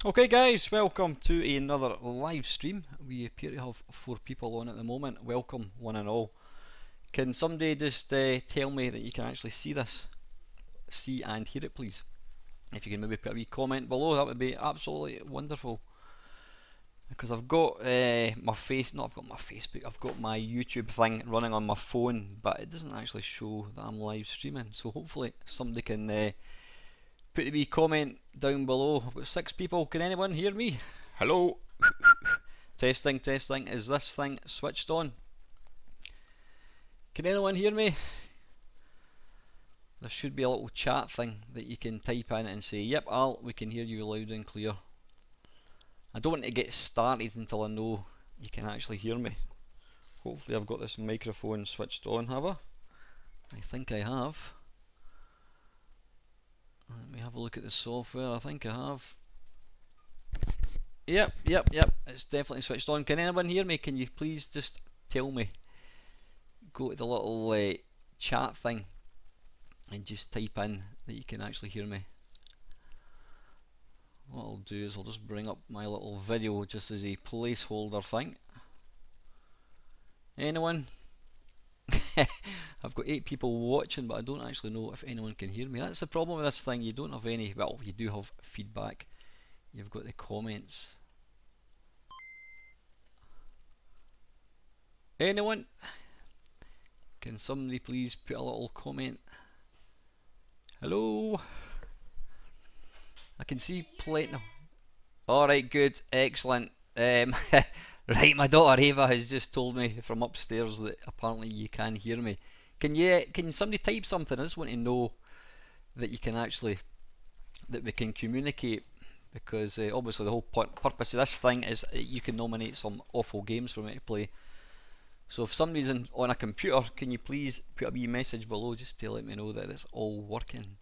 Okay guys, welcome to another live stream. We appear to have 4 people on at the moment. Welcome one and all. Can somebody just tell me that you can actually see this? See and hear it please. If you can maybe put a wee comment below, that would be absolutely wonderful. Because I've got I've got my Facebook, I've got my YouTube thing running on my phone, but it doesn't actually show that I'm live streaming. So hopefully somebody can put a wee comment down below. I've got 6 people. Can anyone hear me? Hello? Testing, testing. Is this thing switched on? Can anyone hear me? There should be a little chat thing that you can type in and say, yep, Al, we can hear you loud and clear. I don't want to get started until I know you can actually hear me. Hopefully I've got this microphone switched on, have I? I think I have. Let me have a look at the software. I think I have. Yep. It's definitely switched on. Can anyone hear me? Can you please just tell me? Go to the little chat thing and just type in that you can actually hear me. What I'll do is I'll just bring up my little video just as a placeholder thing. Anyone? I've got 8 people watching, but I don't actually know if anyone can hear me. That's the problem with this thing. You don't have any, well, you do have feedback. You've got the comments. Anyone? Can somebody please put a little comment? Hello? I can see plenty. Alright, good, excellent. Right, my daughter Ava has just told me from upstairs that apparently you can hear me. Can somebody type something? I just want to know that you can actually, that we can communicate, because obviously the whole purpose of this thing is you can nominate some awful games for me to play. So if somebody's on a computer, can you please put a wee message below just to let me know that it's all working?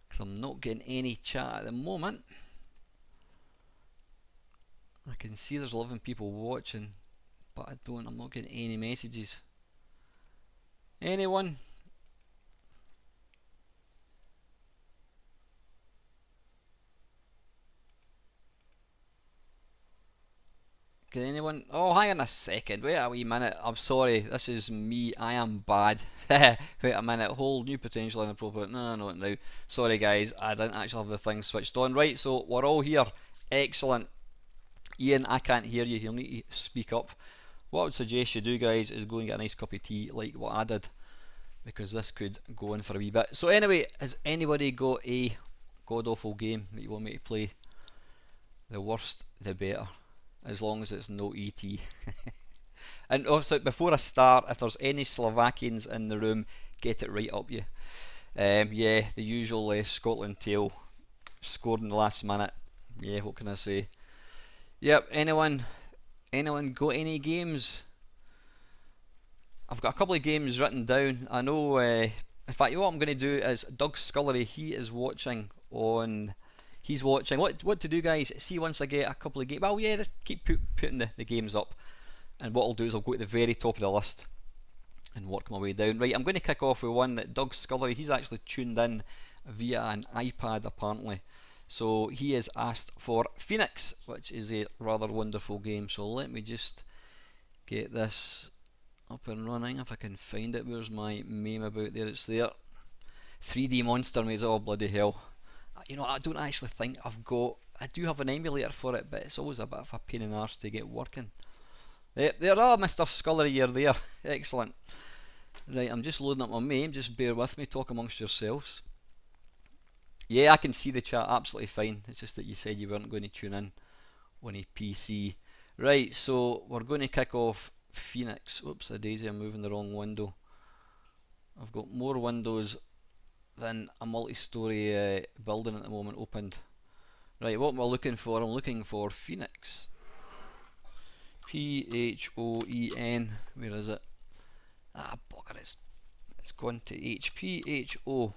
Because I'm not getting any chat at the moment. I can see there's 11 people watching, but I'm not getting any messages. Anyone? Can anyone? Oh, hang on a second. Wait a wee minute. I'm sorry. This is me. I am bad. Wait a minute. Hold new potential inappropriate. No, no, no. Sorry, guys. I didn't actually have the thing switched on. Right, so we're all here. Excellent. Ian, I can't hear you. You'll need to speak up. What I would suggest you do, guys, is go and get a nice cup of tea like what I did, because this could go on for a wee bit. So anyway, has anybody got a god awful game that you want me to play? The worst, the better, as long as it's no ET. And also, before I start, if there's any Slovakians in the room, get it right up you. Yeah, the usual Scotland tale, scored in the last minute. Yeah, what can I say? Yep, anyone got any games? I've got a couple of games written down. I know, in fact, what I'm going to do is Doug Scullery, he's watching. What to do, guys? See, once I get a couple of games, well, yeah, let's keep putting the games up. And what I'll do is I'll go to the very top of the list and work my way down. Right, I'm going to kick off with one that Doug Scullery, he's actually tuned in via an iPad apparently. So he has asked for Phoenix, which is a rather wonderful game. So let me just get this up and running if I can find it. Where's my meme about there? It's there. 3D Monster Maze. Oh bloody hell! You know, I don't actually think I do have an emulator for it, but it's always a bit of a pain in the arse to get working. There, Mr. Scullery, you're there. Excellent. Right, I'm just loading up my meme. Just bear with me. Talk amongst yourselves. Yeah, I can see the chat absolutely fine. It's just that you said you weren't going to tune in on a PC. Right, so we're going to kick off Phoenix. Oops, a daisy, I'm moving the wrong window. I've got more windows than a multi-story building at the moment opened. Right, what am I looking for? I'm looking for Phoenix. P-H-O-E-N. Where is it? Ah, bugger, it's gone to H. P-H-O.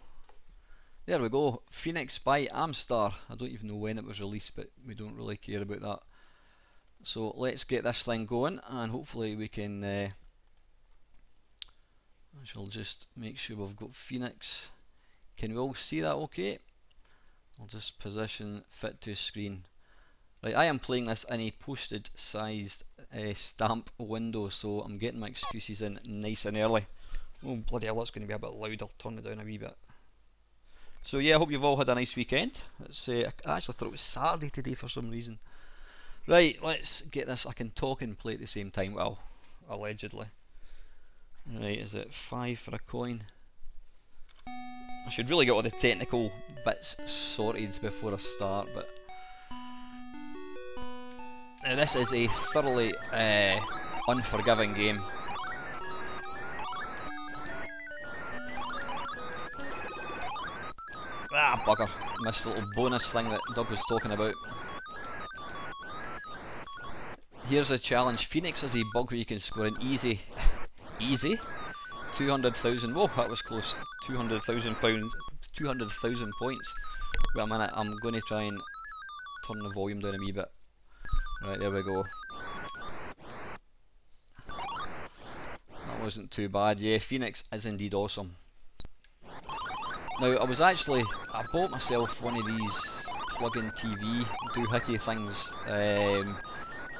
There we go. Phoenix by Amstar. I don't even know when it was released, but we don't really care about that. So let's get this thing going, and hopefully we can I shall just make sure we've got Phoenix. Can we all see that okay? I'll just position fit to screen. Right, I am playing this in a postage sized stamp window, so I'm getting my excuses in nice and early. Oh bloody hell, that's going to be a bit loud. I'll turn it down a wee bit. So yeah, I hope you've all had a nice weekend. I actually thought it was Saturday today for some reason. Right, let's get this. I can talk and play at the same time. Well, allegedly. Right, is it 5 for a coin? I should really get all the technical bits sorted before I start, but now this is a thoroughly unforgiving game. Ah, bugger. Missed the little bonus thing that Doug was talking about. Here's a challenge. Phoenix has a bug where you can score an easy 200,000. Whoa, that was close. 200,000 pounds. 200,000 points. Wait a minute, I'm going to try and turn the volume down a wee bit. Right, there we go. That wasn't too bad. Yeah, Phoenix is indeed awesome. Now, I bought myself one of these plug-in TV doohickey things,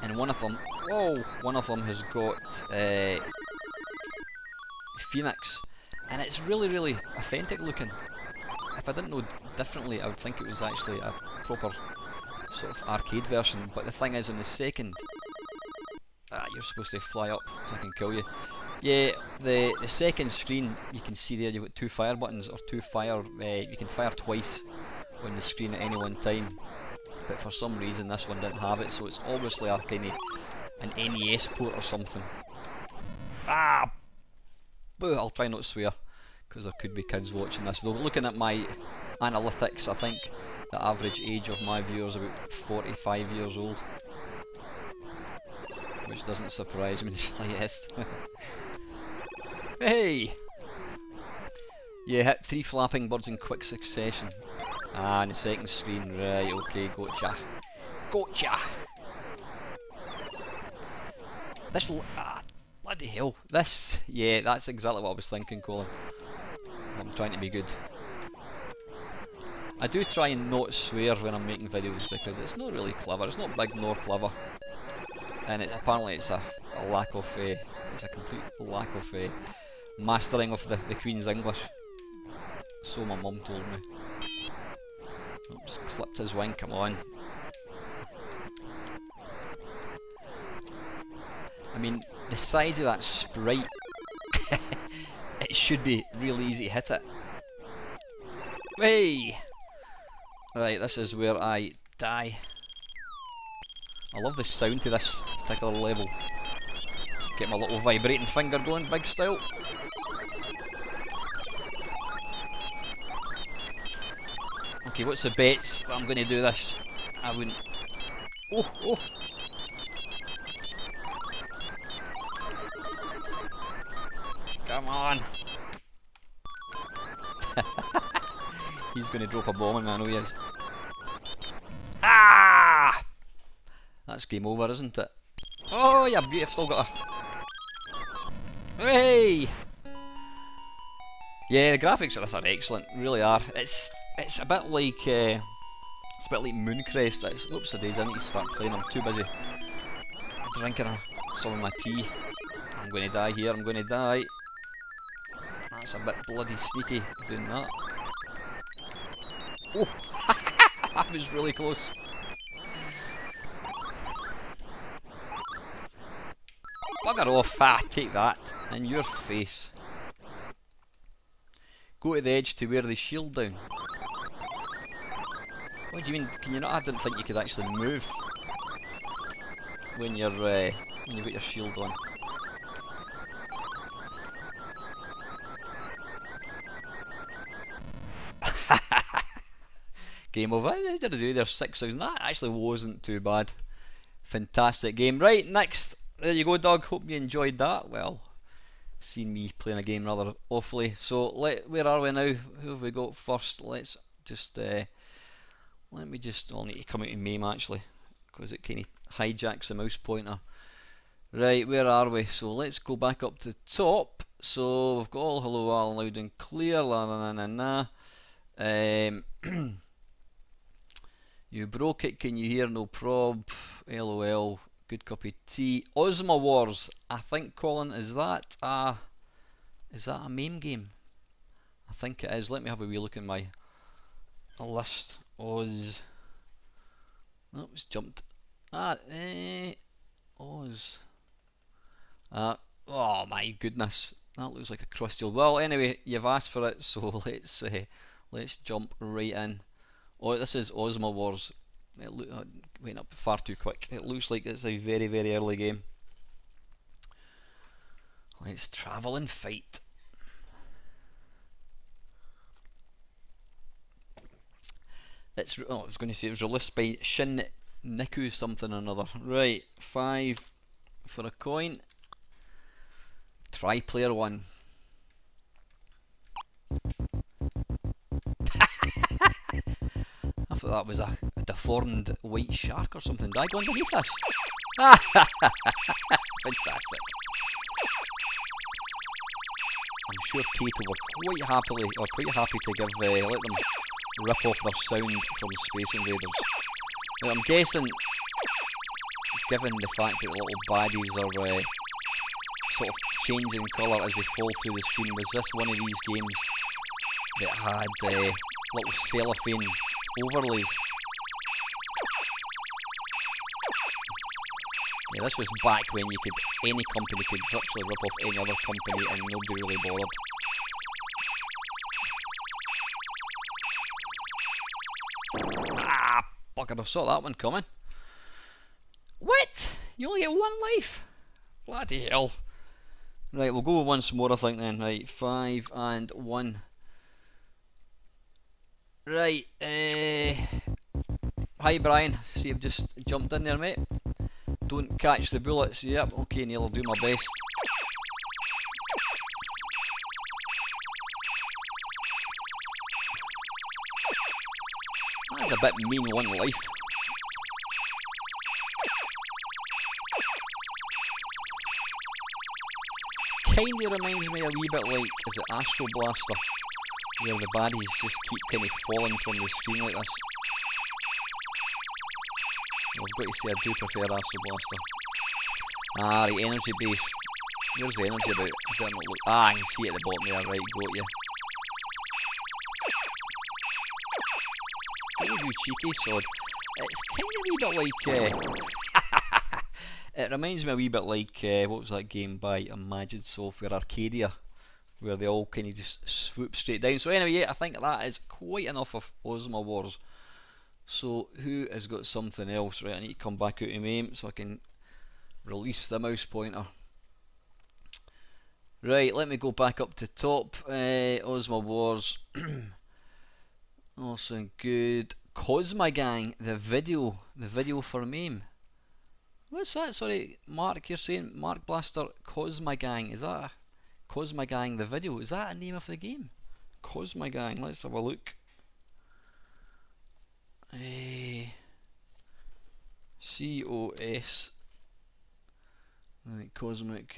and one of them has got Phoenix, and it's really, really authentic looking. If I didn't know differently, I would think it was actually a proper sort of arcade version, but the thing is, on the second, you're supposed to fly up so I can kill you. Yeah, the second screen, you can see there you've got 2 fire buttons, or you can fire twice on the screen at any one time, but for some reason this one didn't have it, so it's obviously a kind of an NES port or something. Ah! Boo, I'll try not to swear, because there could be kids watching this. Though looking at my analytics, I think the average age of my viewers is about 45 years old, which doesn't surprise me in the slightest. Hey! Yeah, hit 3 flapping birds in quick succession. Ah, in the second screen, right, okay, gotcha. Gotcha! Bloody hell. Yeah, that's exactly what I was thinking, Colin. I'm trying to be good. I do try and not swear when I'm making videos, because it's not really clever, it's not big nor clever. And apparently it's a lack of, it's a complete lack of mastering of the Queen's English. So my mum told me. Oops, clipped his wing, come on. I mean, the size of that sprite, it should be really easy to hit it. Hey! Right, this is where I die. I love the sound to this particular level. Get my little vibrating finger going, big style. Okay, what's the bets that I'm going to do this? I wouldn't... Oh! Come on! He's going to drop a bomb on me, I know he is. Ah! That's game over, isn't it? Oh, yeah, beauty, I've still got a... Hey! Yeah, the graphics of this are excellent, really are. It's a bit like Mooncrest. Oops, a days, I need to start playing. I'm too busy drinking some of my tea. I'm going to die here. I'm going to die. That's a bit bloody sneaky doing that. Oh, that was really close. Bugger off! Take that in your face. Go to the edge to wear the shield down. What do you mean? Can you not? I didn't think you could actually move when you've got your shield on. Game over. How did I do there? 6,000. That actually wasn't too bad. Fantastic game. Right, next. There you go, Doug. Hope you enjoyed that. Well, seen me playing a game rather awfully. So, where are we now? Who have we got first? Let's just... I'll need to come out in MAME actually, because it kind of hijacks the mouse pointer. Right, where are we? So let's go back up to the top. So we've got all hello, all loud and clear, la na na na na. You broke it, can you hear? No prob. LOL. Good cup of tea. Ozma Wars. I think, Colin, is that a MAME game? I think it is. Let me have a wee look at my list. Oz. Oh, it's jumped. Oz. Oh my goodness. That looks like a crusty old. Well, anyway, you've asked for it, so let's jump right in. Oh, this is Ozma Wars. It went up far too quick. It looks like it's a very, very early game. Let's travel and fight. I was going to say it was released by Shin Niku something or another. Right, 5 for a coin. Try player 1. I thought that was a deformed white shark or something. Did I go underneath this? Fantastic. I'm sure Tato were quite happy to give let them rip off their sound from Space Invaders. Now, I'm guessing, given the fact that the little baddies are sort of changing colour as they fall through the screen, was this one of these games that had little cellophane overlays? Yeah, this was back when any company could virtually rip off any other company and nobody really bothered. Bugger, I saw that one coming. What? You only get 1 life? Bloody hell. Right, we'll go once more I think then. Right, 5 and 1. Right, hi Brian, see you've just jumped in there, mate. Don't catch the bullets. Yep, okay Neil, I'll do my best. That's a bit mean, 1 life. Kinda reminds me a wee bit like, is it Astro Blaster? Where the baddies just keep kind of falling from the screen like this. I've got to say I do prefer Astro Blaster. Ah, the energy base. Where's the energy about? I better not look. Ah, I can see it at the bottom there, right, got you. What do you do, cheeky sod? It's kind of a wee bit like... it reminds me a wee bit like, what was that game by Imagine Software, Arcadia, where they all kind of just swoop straight down. So anyway, yeah, I think that is quite enough of Ozma Wars. So who has got something else? Right, I need to come back out of MAME so I can release the mouse pointer. Right, let me go back up to top. Ozma Wars. Also good. Cosma Gang, the video for MAME. What's that? Sorry, Mark, you're saying Mark Blaster, Cosma Gang. Is that a Cosma Gang the video? Is that a name of the game? Cosma Gang, let's have a look. COS. Right, Cosmic.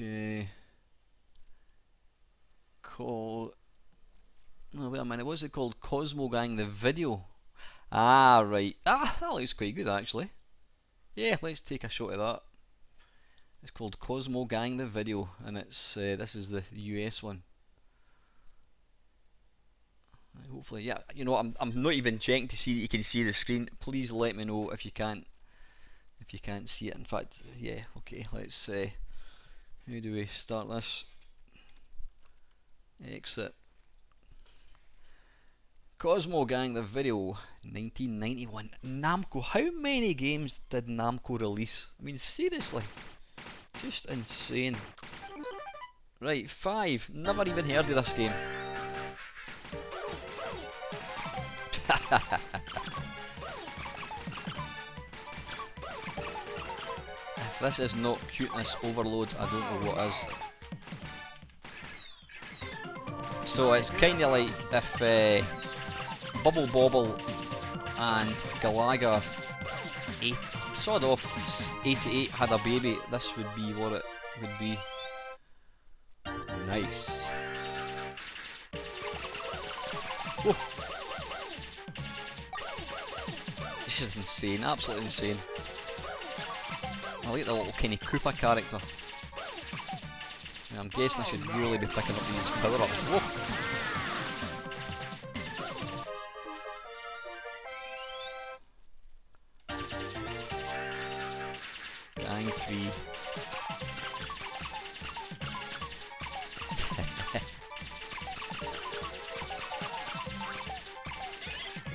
No, wait a minute. What's it called? Cosmo Gang the video. Ah, right. Ah, that looks quite good actually. Yeah, let's take a shot of that. It's called Cosmo Gang the video, and it's this is the US one. Hopefully, yeah. You know, I'm not even checking to see that you can see the screen. Please let me know if you can't see it. In fact, yeah. Okay, let's. How do we start this? Exit. Cosmo Gang the video, 1991. Namco. How many games did Namco release? I mean, seriously, just insane. Right, 5. Never even heard of this game. If this is not cuteness overload, I don't know what is. So it's kind of like if Bubble Bobble and Galaga sawed off 88 had a baby, this would be what it would be. Nice. Whoa. This is insane, absolutely insane. I like the little Kenny Cooper character. Yeah, I'm guessing I should really be picking up these power-ups. Whoa! Gang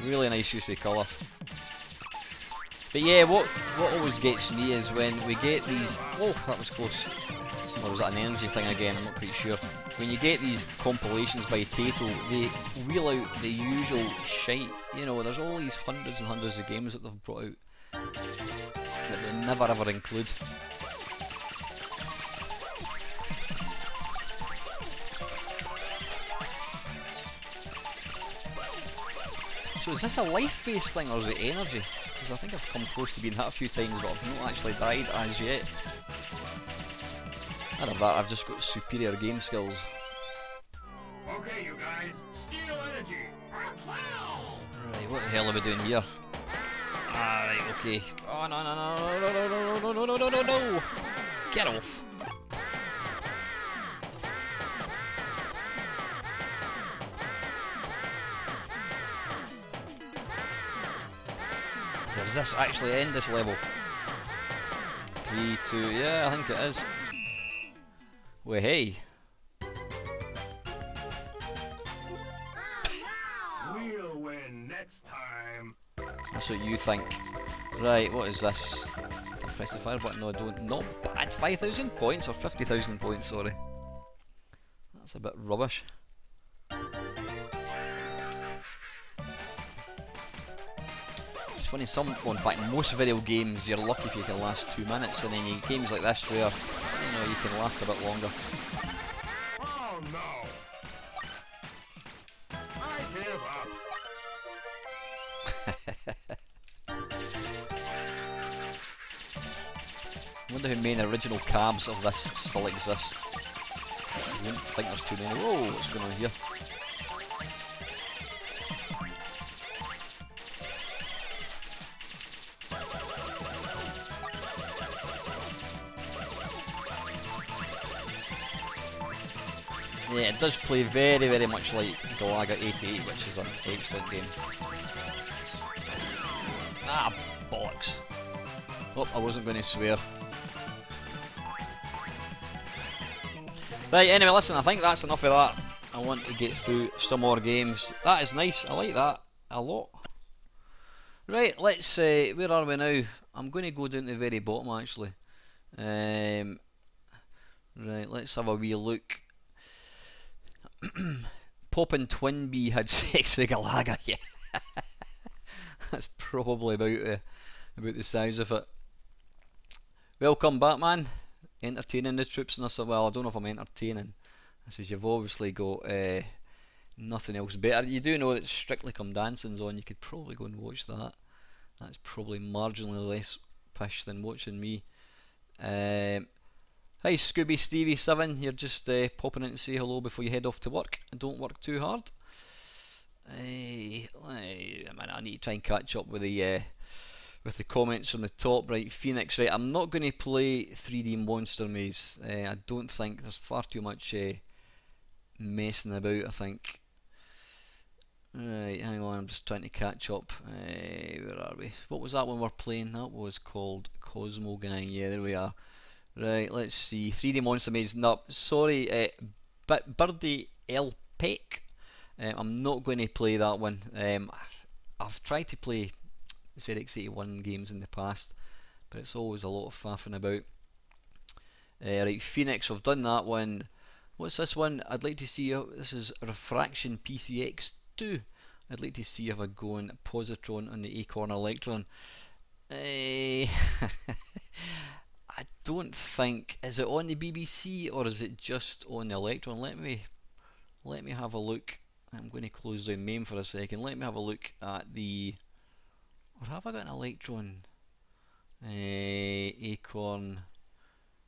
3. Really nice use of colour. But yeah, what always gets me is when we get these... Oh, that was close. Or was that an energy thing again? I'm not quite sure. When you get these compilations by Tato, they wheel out the usual shite. You know, there's all these hundreds and hundreds of games that they've brought out that they never ever include. So is this a life-based thing or is it energy? Because I think I've come close to being hit a few times but I've not actually died as yet. I don't know that, I've just got superior game skills. Okay, you guys, steal energy. Right, what the hell are we doing here? Alright, okay. Oh no no no no no no no no no no no! Get off! Does this actually end this level? 3, 2, yeah, I think it is. Well, hey. We'll win next time. That's what you think. Right, what is this? Press the fire button. No, I don't. Not bad. 5,000 points or 50,000 points, sorry. That's a bit rubbish. It's funny, in fact, most video games you're lucky if you can last 2 minutes, and then you games like this where you know you can last a bit longer. Oh no! I give up. I wonder how many original cabs of this still exist. I wouldn't think there's too many. Whoa, what's going on here? Yeah, it does play very, very much like Galaga 88, which is an excellent game. Ah, bollocks. Oh, I wasn't going to swear. Right, anyway, listen, I think that's enough of that. I want to get through some more games. That is nice, I like that a lot. Right, let's, where are we now? I'm going to go down to the very bottom actually. Right, let's have a wee look. Poppin' Twinbee had sex with Galaga, yeah. That's probably about the size of it. Welcome back, man. Entertaining the troops, and I said, well, I don't know if I'm entertaining. I says, you've obviously got nothing else better. You do know that Strictly Come Dancing's on, you could probably go and watch that. That's probably marginally less pish than watching me. Hi Scooby Stevie 7, you're just popping in to say hello before you head off to work. Don't work too hard. I need to try and catch up with the comments from the top. Right, Phoenix. Right, I'm not going to play 3D Monster Maze. I don't think there's far too much messing about. I think. Right, hang on. I'm just trying to catch up. Where are we? What was that one we're playing? That was called Cosmo Gang. Yeah, there we are. Right, let's see. 3D Monster Maze. No, sorry, Birdie L Peck. I'm not going to play that one. I've tried to play ZX81 games in the past, but it's always a lot of faffing about. Right, Phoenix, I've done that one. What's this one? I'd like to see. This is Refraction PCX2. I'd like to see if I go on Positron on the Acorn Electron. I don't think, is it on the BBC or is it just on the Electron? Let me have a look. I'm going to close down MAME for a second. Let me have a look at the, or have I got an Electron? Acorn.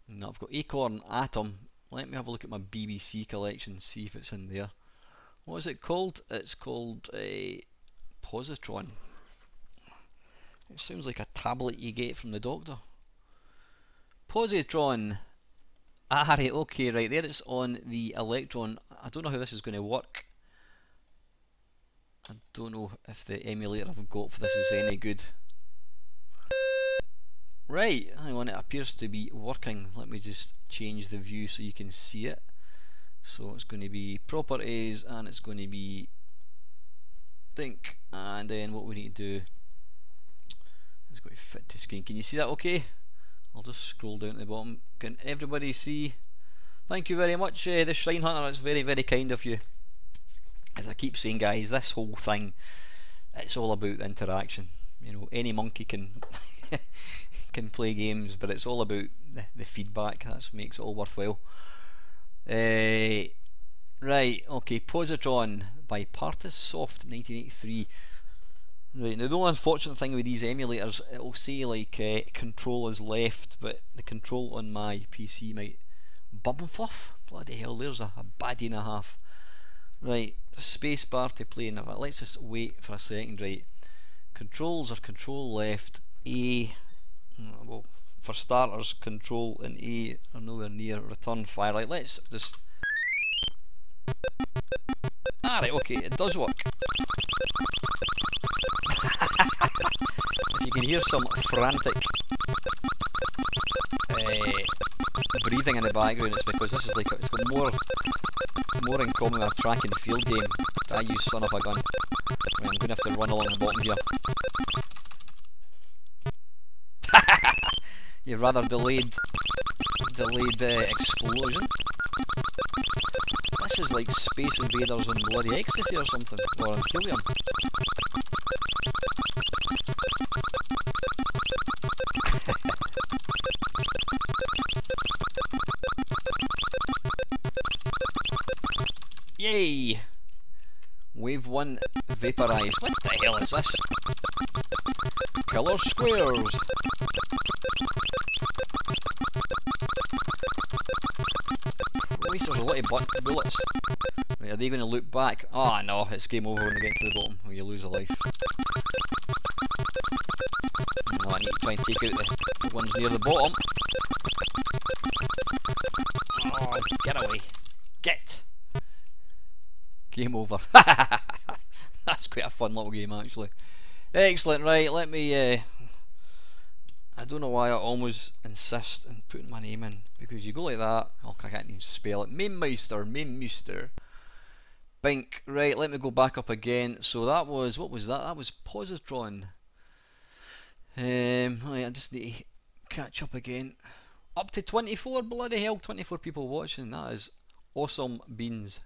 No, I've got Acorn Atom. Let me have a look at my BBC collection, see if it's in there. What is it called? It's called Positron. It sounds like a tablet you get from the doctor. Positron. Ah, right, okay, right, there it's on the Electron. I don't know how this is going to work. I don't know if the emulator I've got for this is any good. Right, hang on, it appears to be working. Let me just change the view so you can see it. So it's going to be properties and it's going to be think, and then what we need to do is go to fit to screen. Can you see that okay? I'll just scroll down to the bottom. Can everybody see? Thank you very much, the Shrine Hunter, that's very, very kind of you. As I keep saying, guys, this whole thing, it's all about the interaction. You know, any monkey can can play games, but it's all about the feedback. That makes it all worthwhile. Right, okay, Positron by Partisoft 1983. Right, now the only unfortunate thing with these emulators, it'll say like control is left, but the control on my PC might bubble fluff. Bloody hell, there's a baddie and a half. Right, space bar to play. Now let's just wait for a second. Right, controls are control left, A. Well, for starters, control and A are nowhere near return fire. Right, let's just. Alright, okay, it does work. If you can hear some frantic breathing in the background, it's because this is like it's got more in common with a track and field game that I use son of a gun. Right, I'm gonna have to run along the bottom here. You rather delayed explosion. This is like Space Invaders on bloody ecstasy or something, or on helium. Yay! Wave 1 vaporized. What the hell is this? Killer squares. Christ, there's a lot of bullets. Right, are they going to loop back? Oh no, it's game over when they get to the bottom, or you lose a life. No, I need to try and take out the ones near the bottom. Oh, get away. Get! Game over. That's quite a fun little game actually. Excellent, right, let me I don't know why I almost insist on putting my name in, because you go like that, oh I can't even spell it, Mamemeister, Bink, right, let me go back up again. So that was, what was that? That was Positron. Right, I just need to catch up again. Up to 24, bloody hell, 24 people watching, that is awesome beans.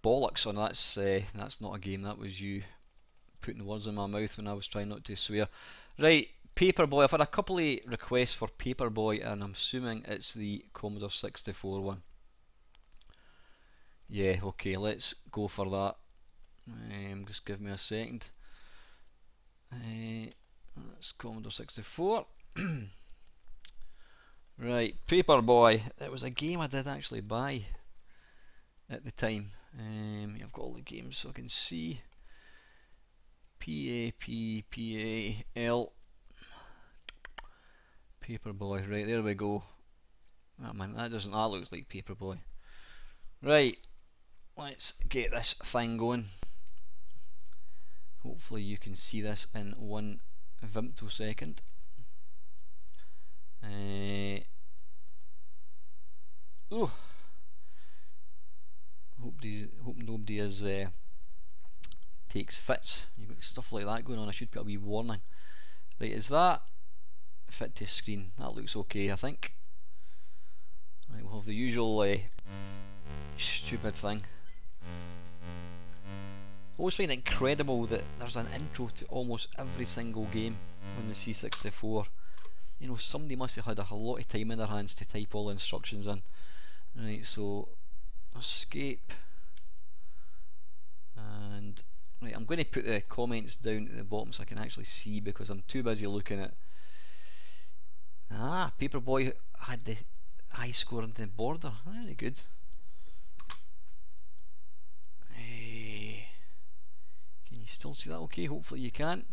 Bollocks on that's not a game, that was you putting words in my mouth when I was trying not to swear. Right, Paperboy, I've had a couple of requests for Paperboy and I'm assuming it's the Commodore 64 one. Yeah, okay, let's go for that. Just give me a second. That's Commodore 64. Right, Paperboy. It was a game I did actually buy at the time. I've got all the games so I can see. P-A-P-P-A-L. Paperboy. Right, there we go. Oh man, that looks like Paperboy. Right, let's get this thing going. Hopefully you can see this in 1 femtosecond. Hope nobody is takes fits. You've got stuff like that going on. I should put a wee warning. Right, is that fit to screen? That looks okay, I think. Right, we'll have the usual stupid thing. I always find it incredible that there's an intro to almost every single game on the C64. You know, somebody must have had a lot of time in their hands to type all the instructions in. Right, so escape, and right, I'm going to put the comments down at the bottom so I can actually see, because I'm too busy looking at. Ah, Paperboy had the high score on the border. Very good. Can you still see that okay? Hopefully you can.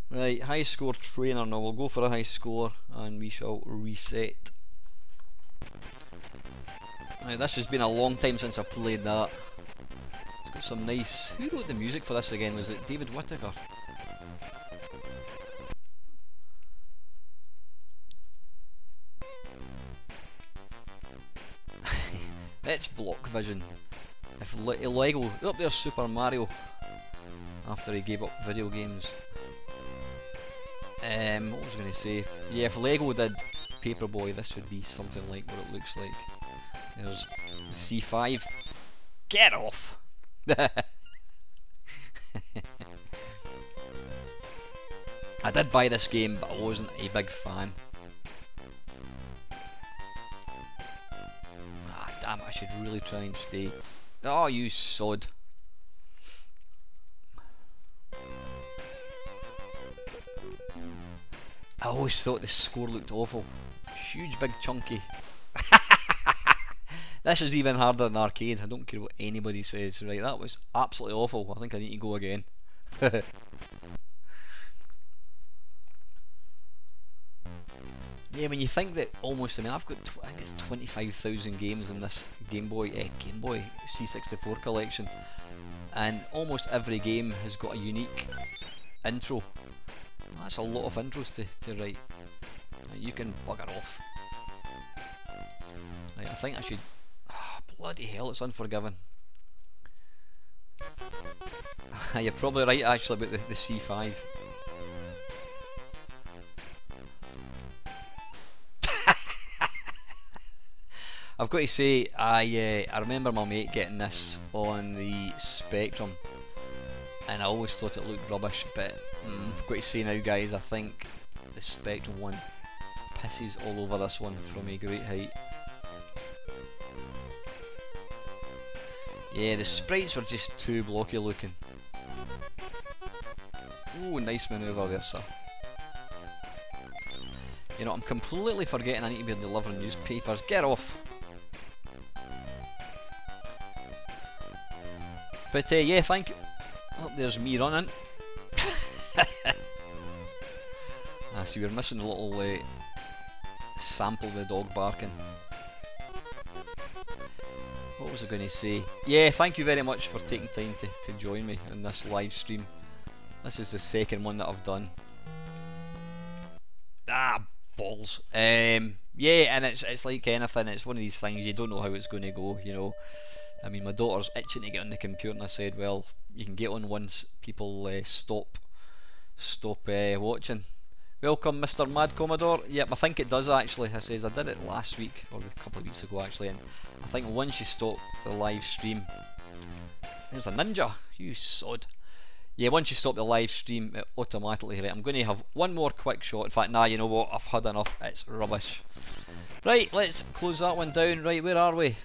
Right, high score trainer now. We'll go for a high score and we shall reset. Now, this has been a long time since I played that. It's got some nice... Who wrote the music for this again? Was it David Whittaker? It's Block Vision. If Lego... Oh, there's Super Mario. After he gave up video games. What was I going to say? Yeah, if Lego did Paperboy, this would be something like what it looks like. There's the C5. Get off! I did buy this game, but I wasn't a big fan. Ah, damn it, I should really try and stay. Oh, you sod. I always thought the score looked awful. Huge, big, chunky. This is even harder than arcade. I don't care what anybody says. Right, that was absolutely awful. I think I need to go again. Yeah, when you think that almost, I mean, I've got, I think it's 25,000 games in this Game Boy C64 collection, and almost every game has got a unique intro. That's a lot of intros to write. You can bugger off. Right, I think I should... bloody hell, it's Unforgiven. You're probably right actually about the C5. I've got to say, I remember my mate getting this on the Spectrum, and I always thought it looked rubbish, but I've got to say now guys, I think the Spectrum one pisses all over this one from a great height. Yeah, the sprites were just too blocky looking. Oh, nice manoeuvre there, sir. You know, I'm completely forgetting I need to be delivering newspapers. Get off! But yeah, thank you. Oh, there's me running. Ah, see, we're missing a little sample of the dog barking. What was I going to say? Yeah, thank you very much for taking time to join me in this live stream. This is the second one that I've done. Ah, balls. Yeah, and it's like anything, it's one of these things, you don't know how it's going to go, you know. I mean, my daughter's itching to get on the computer, and I said, well, you can get on once people stop watching. Welcome, Mr. Mad Commodore. Yep, I think it does actually. I says I did it last week, or a couple of weeks ago actually, and I think once you stop the live stream... There's a ninja, you sod. Yeah, once you stop the live stream, it automatically... Right, I'm going to have one more quick shot. In fact, nah, you know what, I've had enough, it's rubbish. Right, let's close that one down. Right, where are we?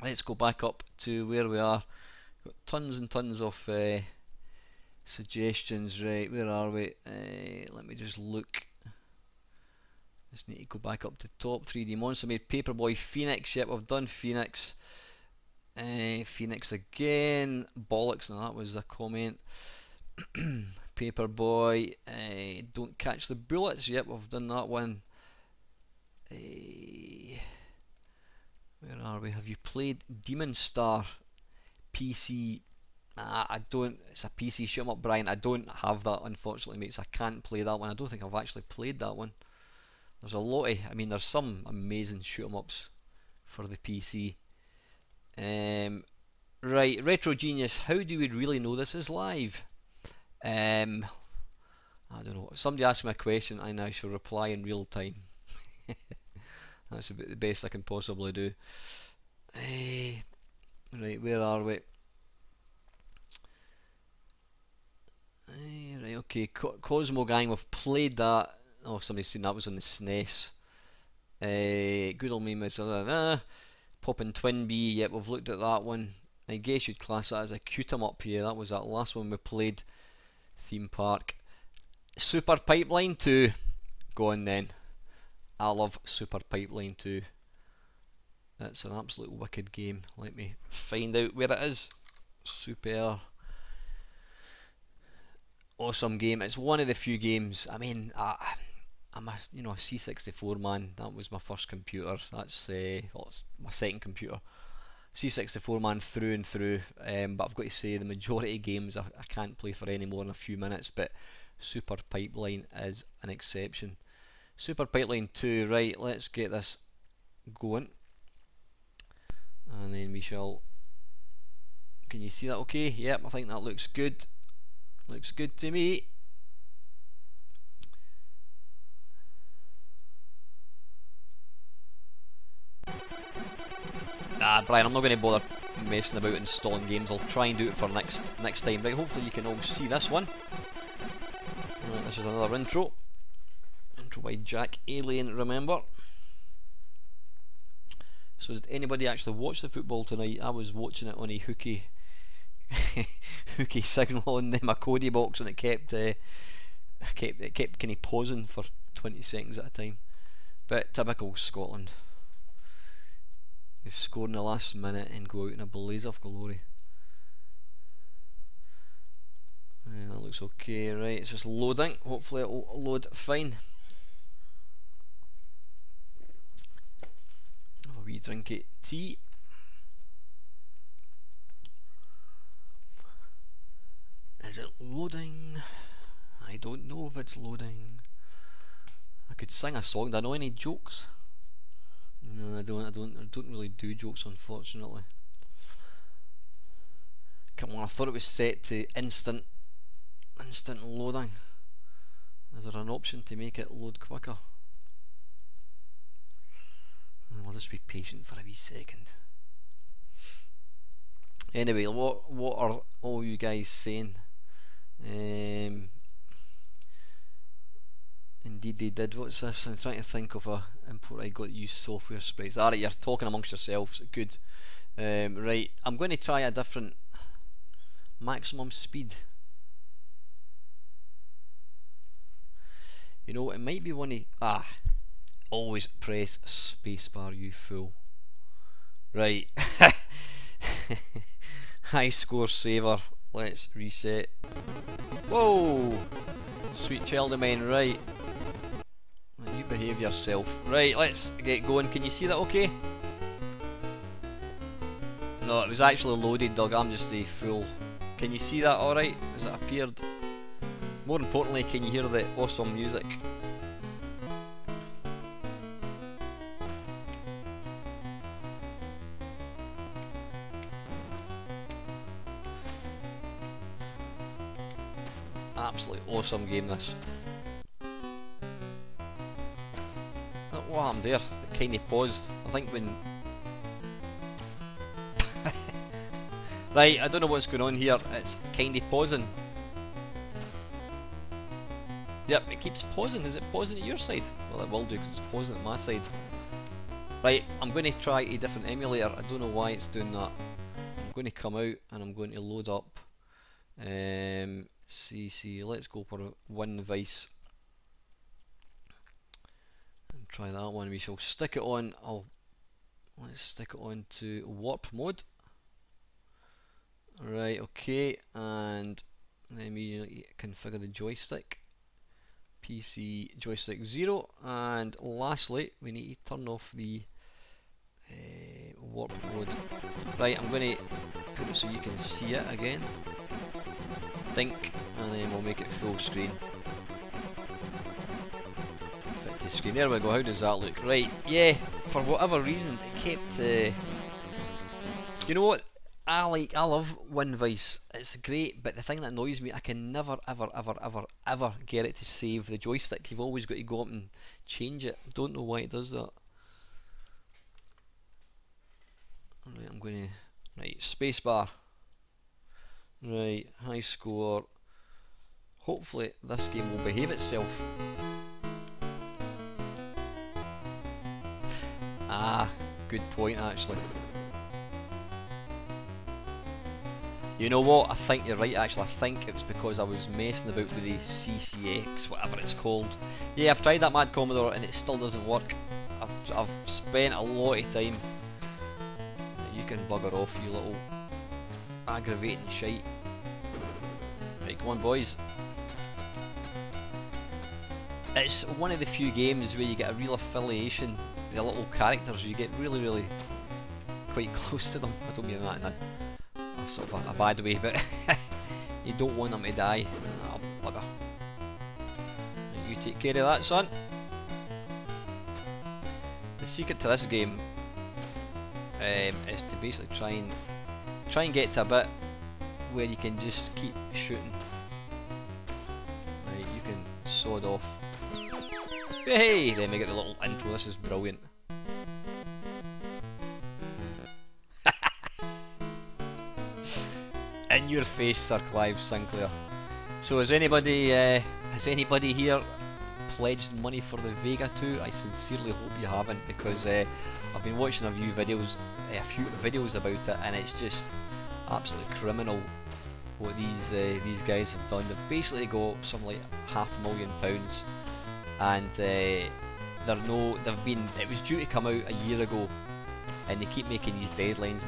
Let's go back up to where we are. Got tons and tons of suggestions. Right, where are we? Let me just look. Just need to go back up to top. 3D Monster made Paperboy Phoenix. Yep, I've done Phoenix. Phoenix again. Bollocks, no, that was a comment. Paperboy. Don't Catch the Bullets. Yep, I've done that one. Where are we? Have you played Demon Star PC? I don't. It's a PC shoot 'em up, Brian. I don't have that, unfortunately, mates. I can't play that one. I don't think I've actually played that one. There's a lot of... I mean, there's some amazing shoot 'em ups for the PC. Right, Retro Genius. How do we really know this is live? I don't know. Somebody asked me a question and I shall reply in real time. That's about the best I can possibly do. Right, where are we? Right, okay. Cosmo Gang, we've played that. Oh, somebody's seen that was on the SNES. Good old meme is Poppin' Twin Bee. Yep, we've looked at that one. I guess you'd class that as a cute 'em up here. That was that last one we played. Theme Park. Super Pipeline 2. Go on then. I love Super Pipeline 2. That's an absolute wicked game. Let me find out where it is. Super awesome game. It's one of the few games. I mean, I'm a C64 man. That was my first computer. That's well, it's my second computer. C64 man through and through. But I've got to say the majority of games I can't play for any more than a few minutes. But Super Pipeline is an exception. Super Pipeline 2. Right, let's get this going, and then we shall. Can you see that? Okay. Yep. I think that looks good. Looks good to me. Brian, I'm not going to bother messing about installing games. I'll try and do it for next time. Right, hopefully you can all see this one. This is another intro. Intro by Jack Alien, remember. So did anybody actually watch the football tonight? I was watching it on a hooky signal on my Cody box, and it kept kind of pausing for 20 seconds at a time. But typical Scotland. They score in the last minute and go out in a blaze of glory. And that looks okay, right? It's just loading. Hopefully it'll load fine. Have a wee drink of tea. Is it loading? I don't know if it's loading. I could sing a song. Do I know any jokes? No, I don't really do jokes, unfortunately. Come on, I thought it was set to instant loading. Is there an option to make it load quicker? I'll just be patient for a wee second. Anyway, what are all you guys saying? Indeed they did. What's this? I'm trying to think of a import I got to use software sprites. Alright, you're talking amongst yourselves. Good. Right, I'm going to try a different maximum speed. You know, it might be one of... always press spacebar, you fool. Right. High score saver. Let's reset. Whoa! Sweet child of mine, right. You behave yourself. Right, let's get going. Can you see that okay? No, it was actually loaded, Doug. I'm just a fool. Can you see that alright? Has it appeared? More importantly, can you hear the awesome music? Absolutely awesome game, this. What happened there? It kind of paused. I think when... Right, I don't know what's going on here. It's kind of pausing. Yep, it keeps pausing. Is it pausing at your side? Well, it will do because it's pausing at my side. Right, I'm going to try a different emulator. I don't know why it's doing that. I'm going to come out and I'm going to load up. CC. Let's go for WinVice. And try that one. We shall stick it on. Let's stick it on to warp mode. Right, okay, and then we configure the joystick. PC joystick 0, and lastly we need to turn off the warp mode. Right, I'm going to put it so you can see it again. Think, and then we'll make it full screen. Fit to screen. There we go. How does that look? Right, yeah. For whatever reason, it kept. You know what? I love WinVice. It's great, but the thing that annoys me, I can never, ever get it to save the joystick. You've always got to go up and change it. I don't know why it does that. Alright, I'm going to... Right, spacebar. Right, high score. Hopefully this game will behave itself. Good point actually. You know what, I think you're right actually. I think it was because I was messing about with the CCX, whatever it's called. Yeah, I've tried that Mad Commodore and it still doesn't work. I've spent a lot of time. You can bugger off, you little aggravating shite. Right, come on boys. it's one of the few games where you get a real affiliation with the little characters. You get really quite close to them. I don't mean that in a sort of a bad way, but you don't want them to die. Oh, bugger. You take care of that, son. The secret to this game is to basically try and get to a bit where you can just keep shooting. Right, you can sod off. Hey, then we get the little intro. This is brilliant. In your face, Sir Clive Sinclair. So has anybody here pledged money for the Vega 2? I sincerely hope you haven't, because I've been watching a few videos about it, and it's just absolutely criminal what these guys have done. They've basically got something like £500,000, and it was due to come out a year ago, and they keep making these deadlines,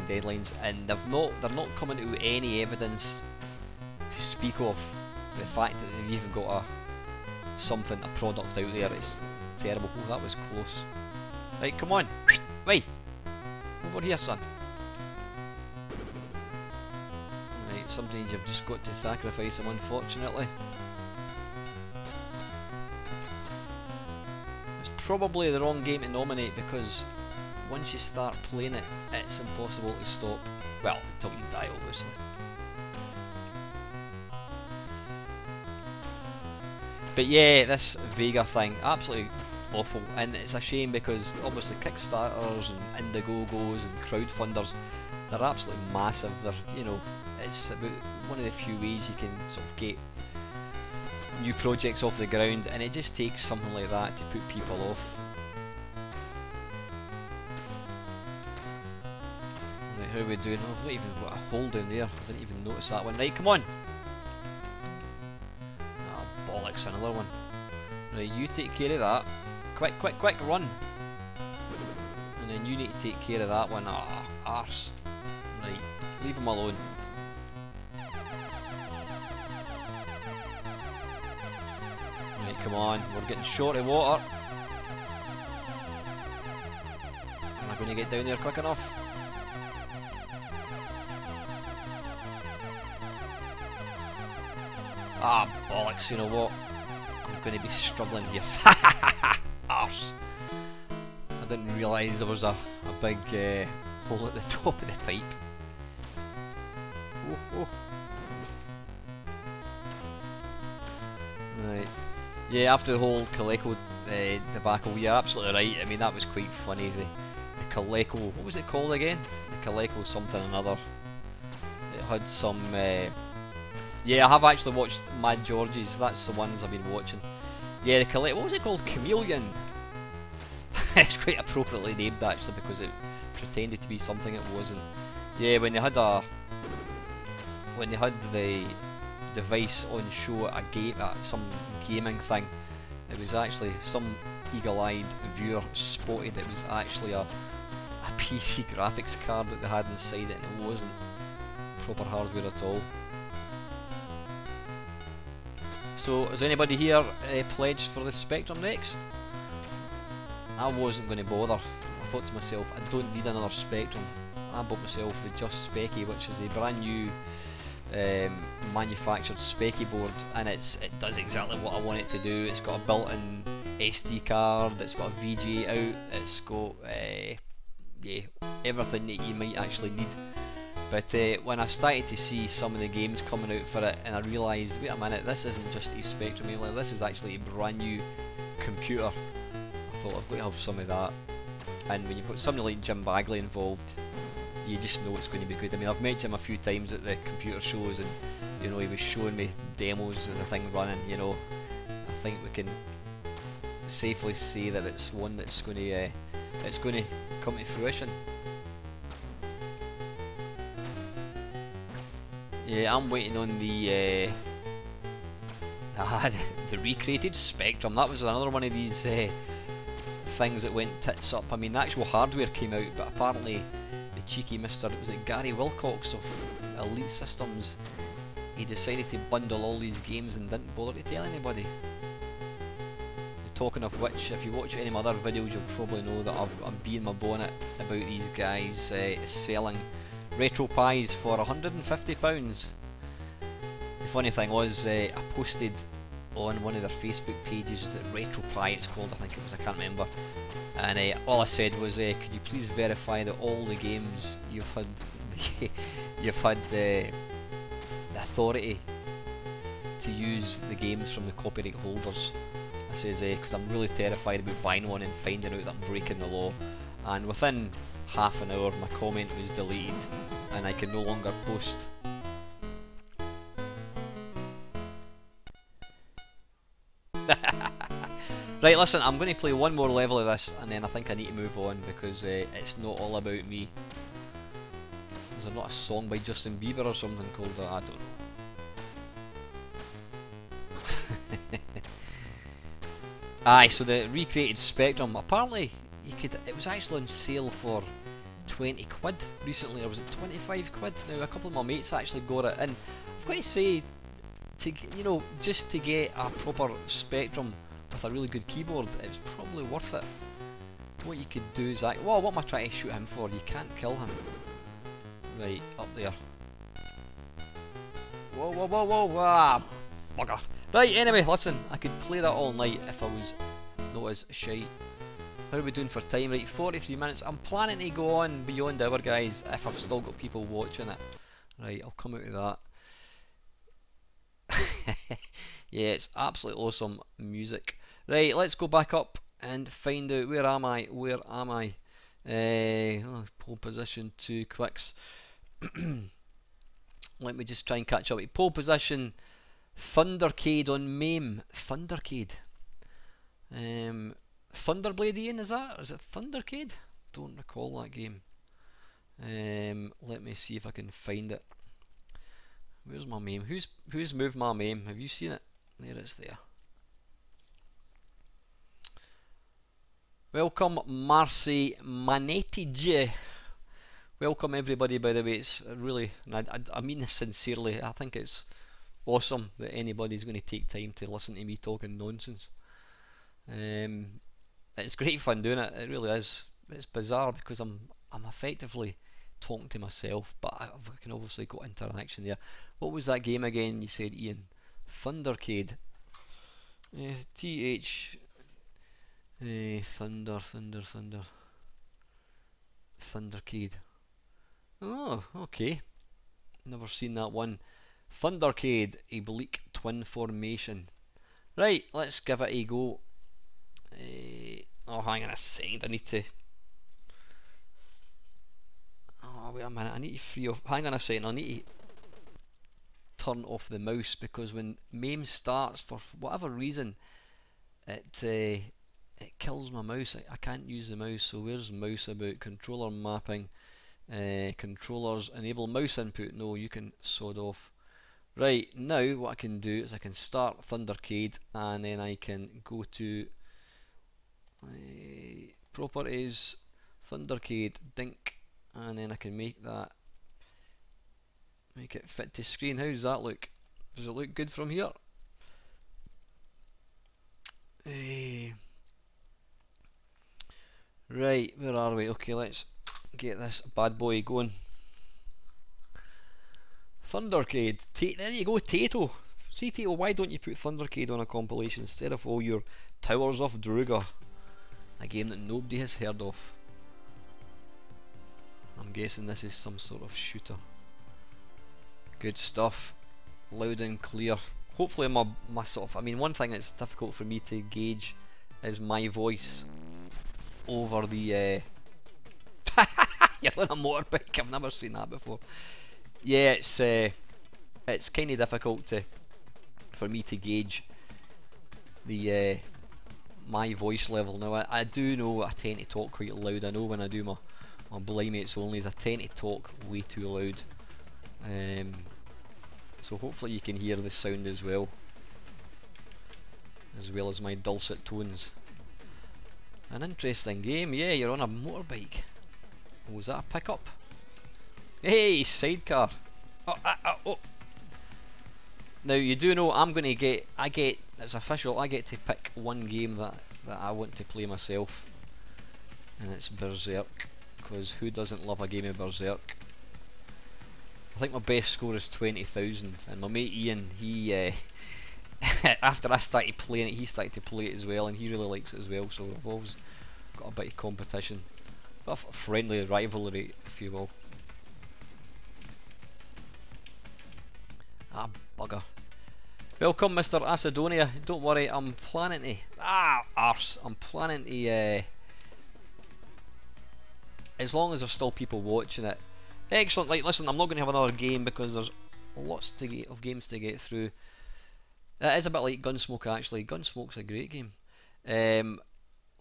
and they're not coming to any evidence to speak of the fact that they've even got a product out there. It's terrible. Oh, that was close. Right, come on, wait, over here, son. Right, sometimes you've just got to sacrifice them, unfortunately. It's probably the wrong game to nominate, because once you start playing it, it's impossible to stop. Well, until you die, obviously. But yeah, this Vega thing, absolutely awful, and it's a shame because obviously Kickstarters and Indiegogos and crowdfunders, they're absolutely massive. They're, you know, it's about one of the few ways you can sort of get new projects off the ground, and it just takes something like that to put people off. Right, how are we doing? Oh, I've not even got a hole down there. I didn't even notice that one. Right, come on! Ah, bollocks, another one. Right, you take care of that. Quick, quick, quick, run! And then you need to take care of that one. Ah, arse. Right, leave him alone. Right, come on, we're getting short of water. Am I going to get down there quick enough? Ah, bollocks, you know what? I'm going to be struggling here. Arse. I didn't realise there was a big hole at the top of the pipe. Oh, oh. Right. Yeah, after the whole Coleco debacle, you're absolutely right. I mean, that was quite funny. The Coleco, what was it called again? The Coleco something or another. It had some... yeah, I have actually watched Mad George's. That's the ones I've been watching. Yeah, the Coleco, what was it called? Chameleon. It's quite appropriately named actually, because it pretended to be something it wasn't. Yeah, when they had the device on show at a game, at some gaming thing, it was actually some eagle-eyed viewer spotted it was actually a PC graphics card that they had inside it, and it wasn't proper hardware at all. So, is anybody here pledged for the Spectrum next? I wasn't going to bother. I thought to myself, I don't need another Spectrum. I bought myself the Just Specky, which is a brand new manufactured Specky board, and it does exactly what I want it to do. It's got a built-in SD card, it's got a VGA out, it's got yeah, everything that you might actually need. But when I started to see some of the games coming out for it, and I realised, wait a minute, this isn't just a Spectrum mainly, this is actually a brand new computer. I thought, I've got to have some of that. And when you've got somebody like Jim Bagley involved, you just know it's going to be good. I mean, I've met him a few times at the computer shows, and you know, he was showing me demos of the thing running. You know, I think we can safely say that it's one that's going to come to fruition. Yeah, I'm waiting on the recreated Spectrum. That was another one of these things that went tits up. I mean, the actual hardware came out, but apparently the cheeky Mr. Was it Gary Wilcox of Elite Systems? He decided to bundle all these games and didn't bother to tell anybody. talking of which, if you watch any of my other videos, you'll probably know that I'm being my bonnet about these guys selling retro pies for £150. The funny thing was, I posted on one of their Facebook pages that Retro Pie it's called, I think it was, I can't remember, and all I said was, could you please verify that all the games you've had the authority to use the games from the copyright holders. I says, because I'm really terrified about buying one and finding out that I'm breaking the law. And within half an hour my comment was deleted and I can no longer post. Right, listen, I'm going to play one more level of this and then I think I need to move on because it's not all about me. Is there not a song by Justin Bieber or something called that? I don't know. Aye, so the recreated Spectrum, apparently you could, it was actually on sale for 20 quid recently, or was it 25 quid? Now a couple of my mates actually got it, and I've got to say, you know, just to get a proper Spectrum with a really good keyboard, it's probably worth it. What you could do is like, well, what am I trying to shoot him for? You can't kill him. Right, up there. Whoa, whoa, whoa, whoa, ah, bugger. Right, anyway, listen, I could play that all night if I was not as shite. How are we doing for time? Right, 43 minutes. I'm planning to go on beyond hour, guys, if I've still got people watching it. Right, I'll come out of that. Yeah, it's absolutely awesome music. Right, let's go back up and find out, where am I? Where am I? Pole position 2 quicks. Let me just try and catch up. Pole position, Thundercade on MAME. Thundercade. Thunderblade, Ian, is that? Is it Thundercade? Don't recall that game. Let me see if I can find it. Where's my MAME? Who's moved my MAME? Have you seen it? There it's there. Welcome, Marcy Manetij. Welcome everybody, by the way. It's really, and I mean this sincerely, I think it's awesome that anybody's going to take time to listen to me talking nonsense. It's great fun doing it, it really is. It's bizarre because I'm effectively talking to myself, but I can obviously got interaction there. What was that game again you said, Ian? Thundercade. Thundercade. Oh, okay. Never seen that one. Thundercade, oblique twin formation. Right, let's give it a go. Oh, hang on a second, I need to... Oh, wait a minute, I need to free off... Hang on a second, I need to turn off the mouse, because when MAME starts, for whatever reason, it kills my mouse. I can't use the mouse, so where's mouse about? Controller mapping, controllers, enable mouse input. No, you can sod off. Right, now what I can do is I can start Thundercade and then I can go to properties, Thundercade, dink, and then I can make it fit to screen. How does that look? Does it look good from here? Right, where are we? Okay, let's get this bad boy going. Thundercade. There you go, Tato. See, Tato, why don't you put Thundercade on a compilation instead of all your Towers of Druga? A game that nobody has heard of. I'm guessing this is some sort of shooter. Good stuff. Loud and clear. Hopefully my sort of... I mean, one thing that's difficult for me to gauge is my voice over the... You're on a motorbike, I've never seen that before. Yeah, it's kind of difficult for me to gauge the my voice level. Now I do know I tend to talk quite loud. I know when I do my Blind Mates Onlys, I tend to talk way too loud. So hopefully you can hear the sound as well as my dulcet tones. An interesting game. Yeah, you're on a motorbike. Oh, was that a pickup? Hey, sidecar. Oh. Now you do know I get it's official. I get to pick one game that I want to play myself, and it's Berserk. Because who doesn't love a game of Berserk? I think my best score is 20,000, and my mate Ian, he after I started playing it, he started to play it as well, and he really likes it as well. So I've always got a bit of competition, a friendly rivalry, if you will. Ah, bugger. Welcome, Mr. Acidonia. Don't worry, I'm planning to... arse. I'm planning to... as long as there's still people watching it. Excellent. Like, listen, I'm not going to have another game because there's lots of games to get through. It is a bit like Gunsmoke, actually. Gunsmoke's a great game.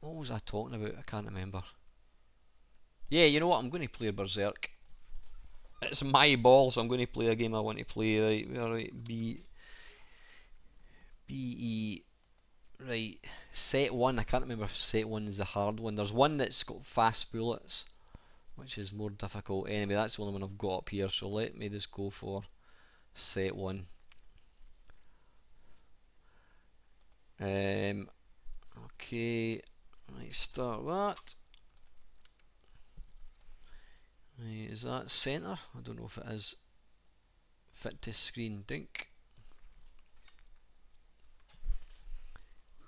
What was I talking about? I can't remember. Yeah, you know what? I'm going to play Berserk. It's my ball, so I'm going to play a game I want to play. Right, alright. Right, set 1. I can't remember if set 1 is the hard one. There's one that's got fast bullets, which is more difficult. Anyway, that's the only one I've got up here, so let me just go for set 1. Okay, right, start that. Right, is that centre? I don't know if it is. Fit to screen, dink.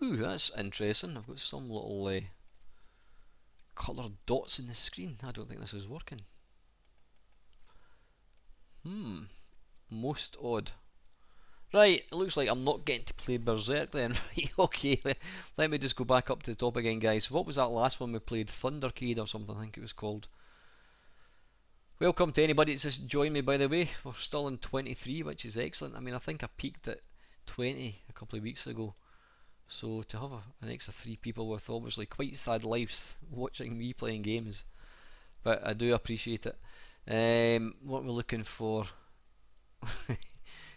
Ooh, that's interesting. I've got some little coloured dots in the screen. I don't think this is working. Most odd. Right, it looks like I'm not getting to play Berserk then. Right, okay, let me just go back up to the top again, guys. What was that last one we played? Thundercade or something, I think it was called. Welcome to anybody that's just joined me, by the way. We're still in 23, which is excellent. I mean, I think I peaked at 20 a couple of weeks ago. So to have an extra 3 people with obviously quite sad lives watching me playing games, but I do appreciate it. What we're looking for?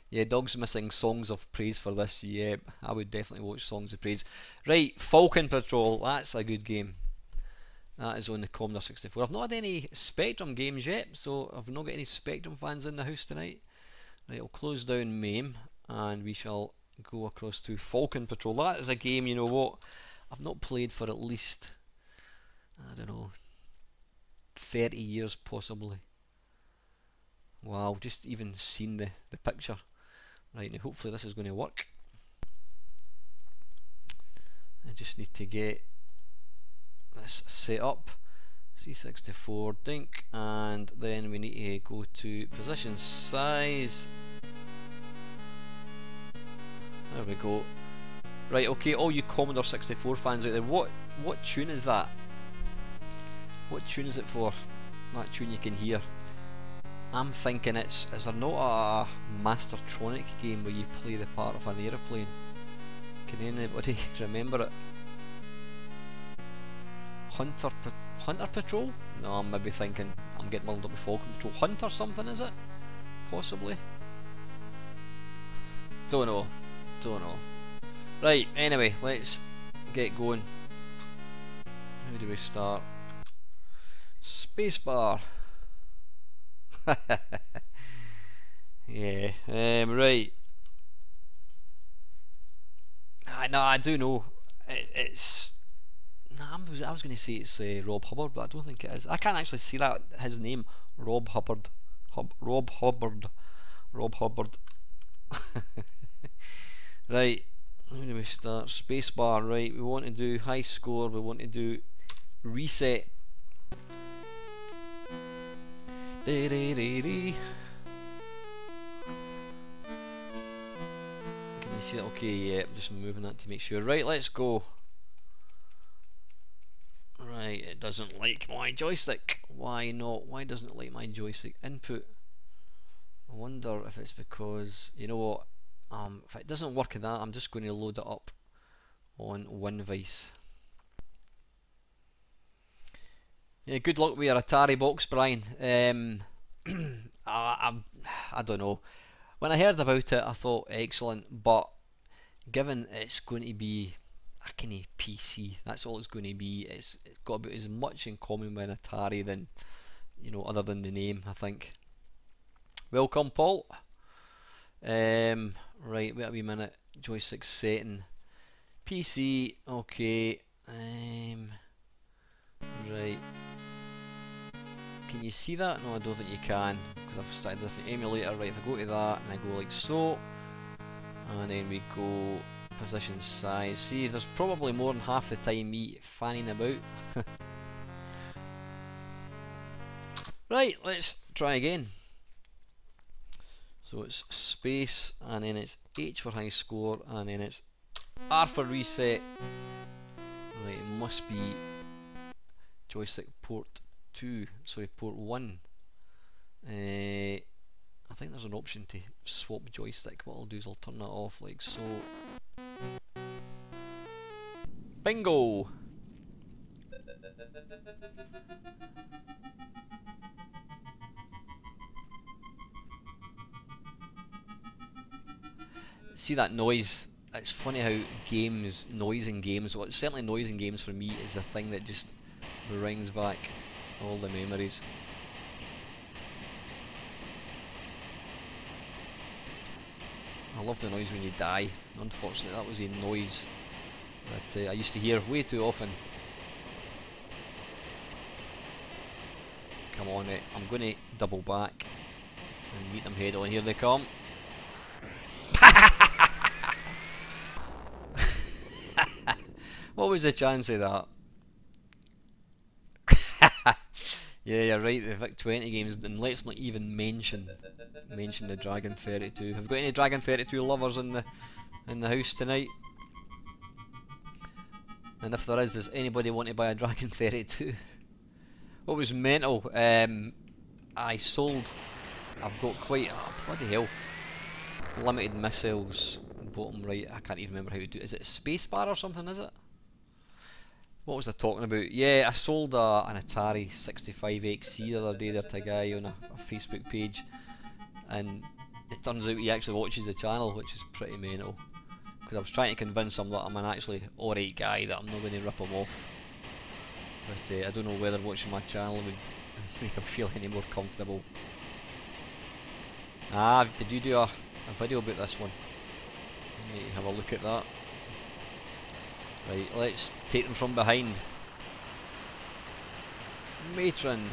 Yeah, Dog's missing Songs of Praise for this. Yeah, I would definitely watch Songs of Praise. Right, Falcon Patrol. That's a good game. That is on the Commodore 64. I've not had any Spectrum games yet, so I've not got any Spectrum fans in the house tonight. Right, I'll close down MAME and we shall go across to Falcon Patrol. That is a game, you know what, I've not played for at least, I don't know, 30 years possibly. Wow, just even seen the picture. Right, now hopefully this is going to work. I just need to get this set up. C64 dink, and then we need to go to position size. There we go. Right, okay, all you Commodore 64 fans out there, what tune is that? What tune is it for? That tune you can hear. I'm thinking is there not a Mastertronic game where you play the part of an aeroplane? Can anybody remember it? Hunter Patrol? No, I'm maybe thinking, I'm getting muddled up with Falcon Patrol. Hunter something, is it? Possibly? Don't know. Right, anyway, let's get going. How do we start? Spacebar. Yeah, right. No, I do know. It's... Nah, I was going to say it's Rob Hubbard, but I don't think it is. I can't actually see that, his name. Rob Hubbard. Rob Hubbard. Right, how do we start? Spacebar, right. We want to do high score, we want to do reset. Can you see that? Okay, yeah, just moving that to make sure. Right, let's go. Right, it doesn't like my joystick. Why not? Why doesn't it like my joystick input? I wonder if it's because, you know what, if it doesn't work in that, I'm just going to load it up on WinVice. Yeah, good luck with your Atari box, Brian. I don't know. When I heard about it, I thought excellent, but given it's going to be a kind of PC, that's all it's going to be. It's got about as much in common with an Atari than, you know, other than the name, I think. Welcome, Paul. Right, wait a wee minute. Joystick setting. PC, okay. Right. Can you see that? No, I don't think you can, because I've started a different emulator. Right, if I go to that and I go like so, and then we go position size. See, there's probably more than half the time me fanning about. Right, let's try again. So it's space, and then it's H for high score, and then it's R for reset. Right, it must be joystick port 2, sorry, port 1. I think there's an option to swap joystick. What I'll do is I'll turn that off like so. Bingo! See that noise? It's funny how noise in games, well, certainly noise in games for me is a thing that just brings back all the memories. I love the noise when you die. Unfortunately, that was a noise that I used to hear way too often. Come on, mate. I'm going to double back and meet them head on. Here they come. What was the chance of that? Yeah, you're right, the Vic 20 games, and let's not even mention the Dragon 32. Have we got any Dragon 32 lovers in the house tonight? And if there is, does anybody want to buy a Dragon 32? What was mental? I sold. I've got quite bloody hell limited missiles. Bottom right. I can't even remember how to do it. Is it spacebar or something? Is it? What was I talking about? Yeah, I sold an Atari 65XC the other day there to a guy on a Facebook page, and it turns out he actually watches the channel, which is pretty mental. Because I was trying to convince him that I'm an actually alright guy, that I'm not going to rip him off. But I don't know whether watching my channel would make him feel any more comfortable. Ah, did you do a video about this one? I need to have a look at that. Right, let's take them from behind. Matron.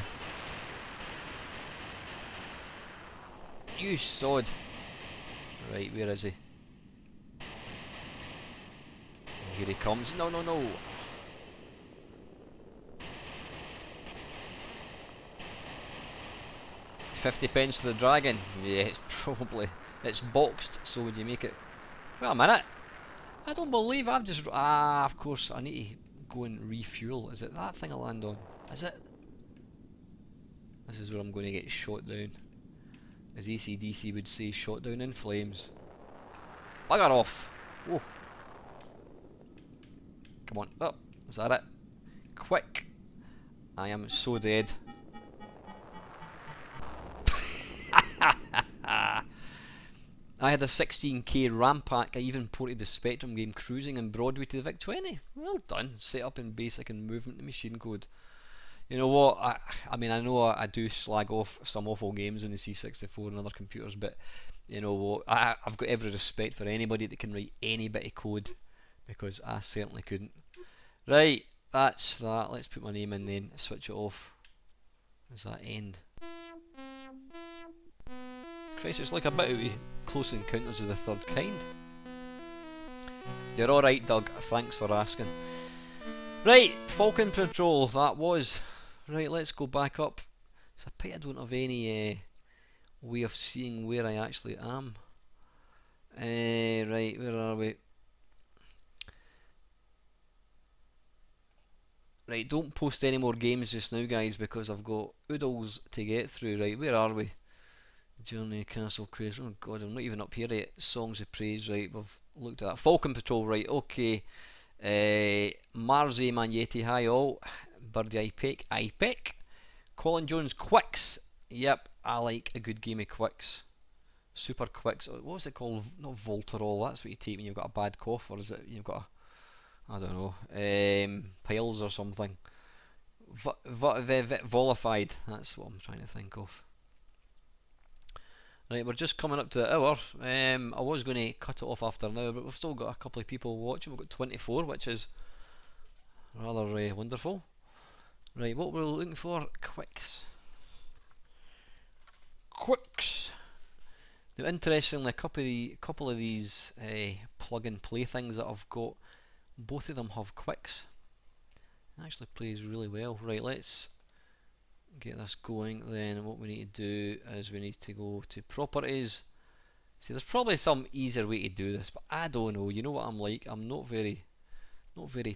You sod. Right, where is he? Oh, here he comes. No, no, no. £50 to the dragon. Yeah, it's probably... It's boxed, so would you make it... Wait a minute. I don't believe I've just... Ah, of course, I need to go and refuel. Is it that thing I land on? Is it? This is where I'm going to get shot down. As AC/DC would say, shot down in flames. Bugger off! Whoa. Come on, up. Is that it? Quick! I am so dead. I had a 16k RAM pack. I even ported the Spectrum game Cruising and Broadway to the Vic 20. Well done. Set up in basic and movement to machine code. You know what? I mean, I know I do slag off some awful games on the C64 and other computers, but you know what? I've got every respect for anybody that can write any bit of code, because I certainly couldn't. Right, that's that. Let's put my name in then. Switch it off. Does that end? Christ, it's like a bit of Close Encounters of the Third Kind. You're alright, Doug. Thanks for asking. Right, Falcon Patrol, that was. Right, let's go back up. It's a pity I don't have any way of seeing where I actually am. Right, where are we? Right, don't post any more games just now, guys, because I've got oodles to get through. Right, where are we? Journey, Castle Quest. Oh god, I'm not even up here yet. Songs of Praise, right, we've looked at that. Falcon Patrol, right, okay. Marzi Magnetti, hi all. Birdie IPEC. Colin Jones, Quicks. Yep, I like a good game of Quicks. Super Quicks. What was it called? Not Voltarol, that's what you take when you've got a bad cough, or is it you've got a, I don't know, piles or something. Volified, that's what I'm trying to think of. Right, we're just coming up to the hour. I was going to cut it off after now, but we've still got a couple of people watching. We've got 24, which is rather wonderful. Right, what we're looking for? Quicks. Quicks. Now, interestingly, a couple of these plug and play things that I've got, both of them have quicks. It actually plays really well. Right, let's get this going. Then what we need to do is we need to go to properties. See, there's probably some easier way to do this, but I don't know. You know what I'm like. I'm not very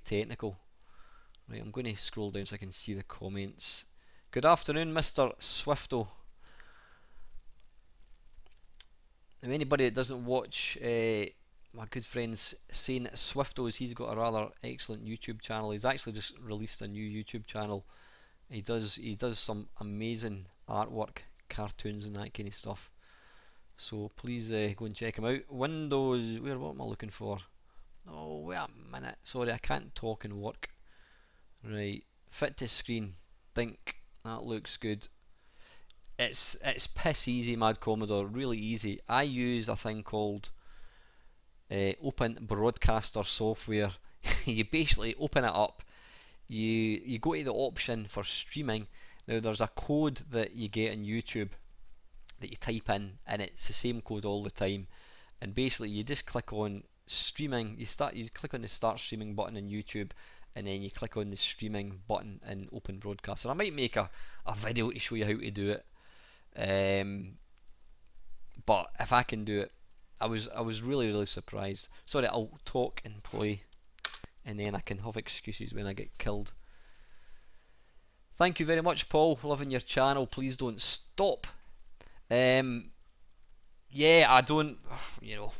technical. Right, I'm going to scroll down so I can see the comments. Good afternoon, Mr. Swifto. Now, anybody that doesn't watch my good friend Saint Swiftos, he's got a rather excellent YouTube channel. He's actually just released a new YouTube channel. He does some amazing artwork, cartoons and that kind of stuff. So please go and check him out. Windows, what am I looking for? Oh, wait a minute. Sorry, I can't talk and work. Right, fit to screen. Think that looks good. It's piss easy, Mad Commodore. Really easy. I use a thing called Open Broadcaster software. You basically open it up. You go to the option for streaming. Now there's a code that you get on YouTube that you type in, and it's the same code all the time. And basically, you just click on streaming. You click on the start streaming button in YouTube, and then you click on the streaming button in Open Broadcaster. I might make a video to show you how to do it. But if I can do it, I was really surprised. Sorry, I'll talk and play, and then I can have excuses when I get killed. Thank you very much, Paul. Loving your channel. Please don't stop. Yeah, I don't. You know,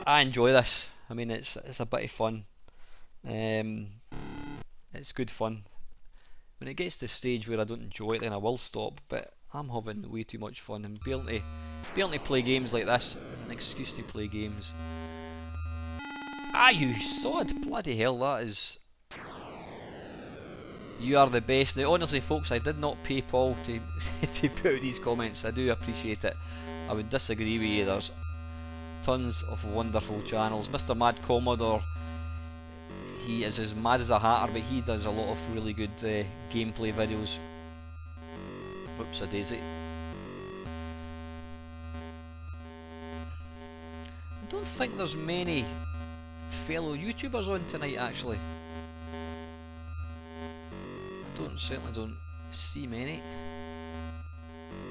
I enjoy this. I mean, it's a bit of fun. It's good fun. When it gets to the stage where I don't enjoy it, then I will stop. But I'm having way too much fun, and being able to play games like this is an excuse to play games. Ah, you sod! Bloody hell, that is. You are the best. Now, honestly, folks, I did not pay Paul to to put out these comments. I do appreciate it. I would disagree with you. There's tons of wonderful channels. Mr. Mad Commodore, he is as mad as a hatter, but he does a lot of really good gameplay videos. Whoops a daisy. I don't think there's many fellow YouTubers on tonight, actually. Certainly don't see many.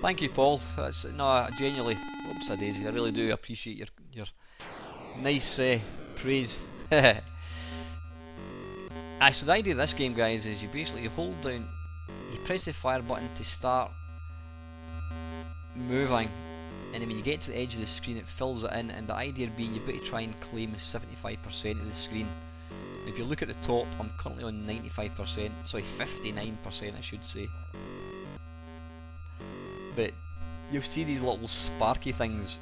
Thank you, Paul. That's no, genuinely. Whoops a daisy. I really do appreciate your nice praise. So the idea of this game, guys, is you basically hold down, you press the fire button to start moving, and then when you get to the edge of the screen, it fills it in. And the idea being, you've got to try and claim 75% of the screen. If you look at the top, I'm currently on 95%, sorry, 59% I should say. But you'll see these little sparky things,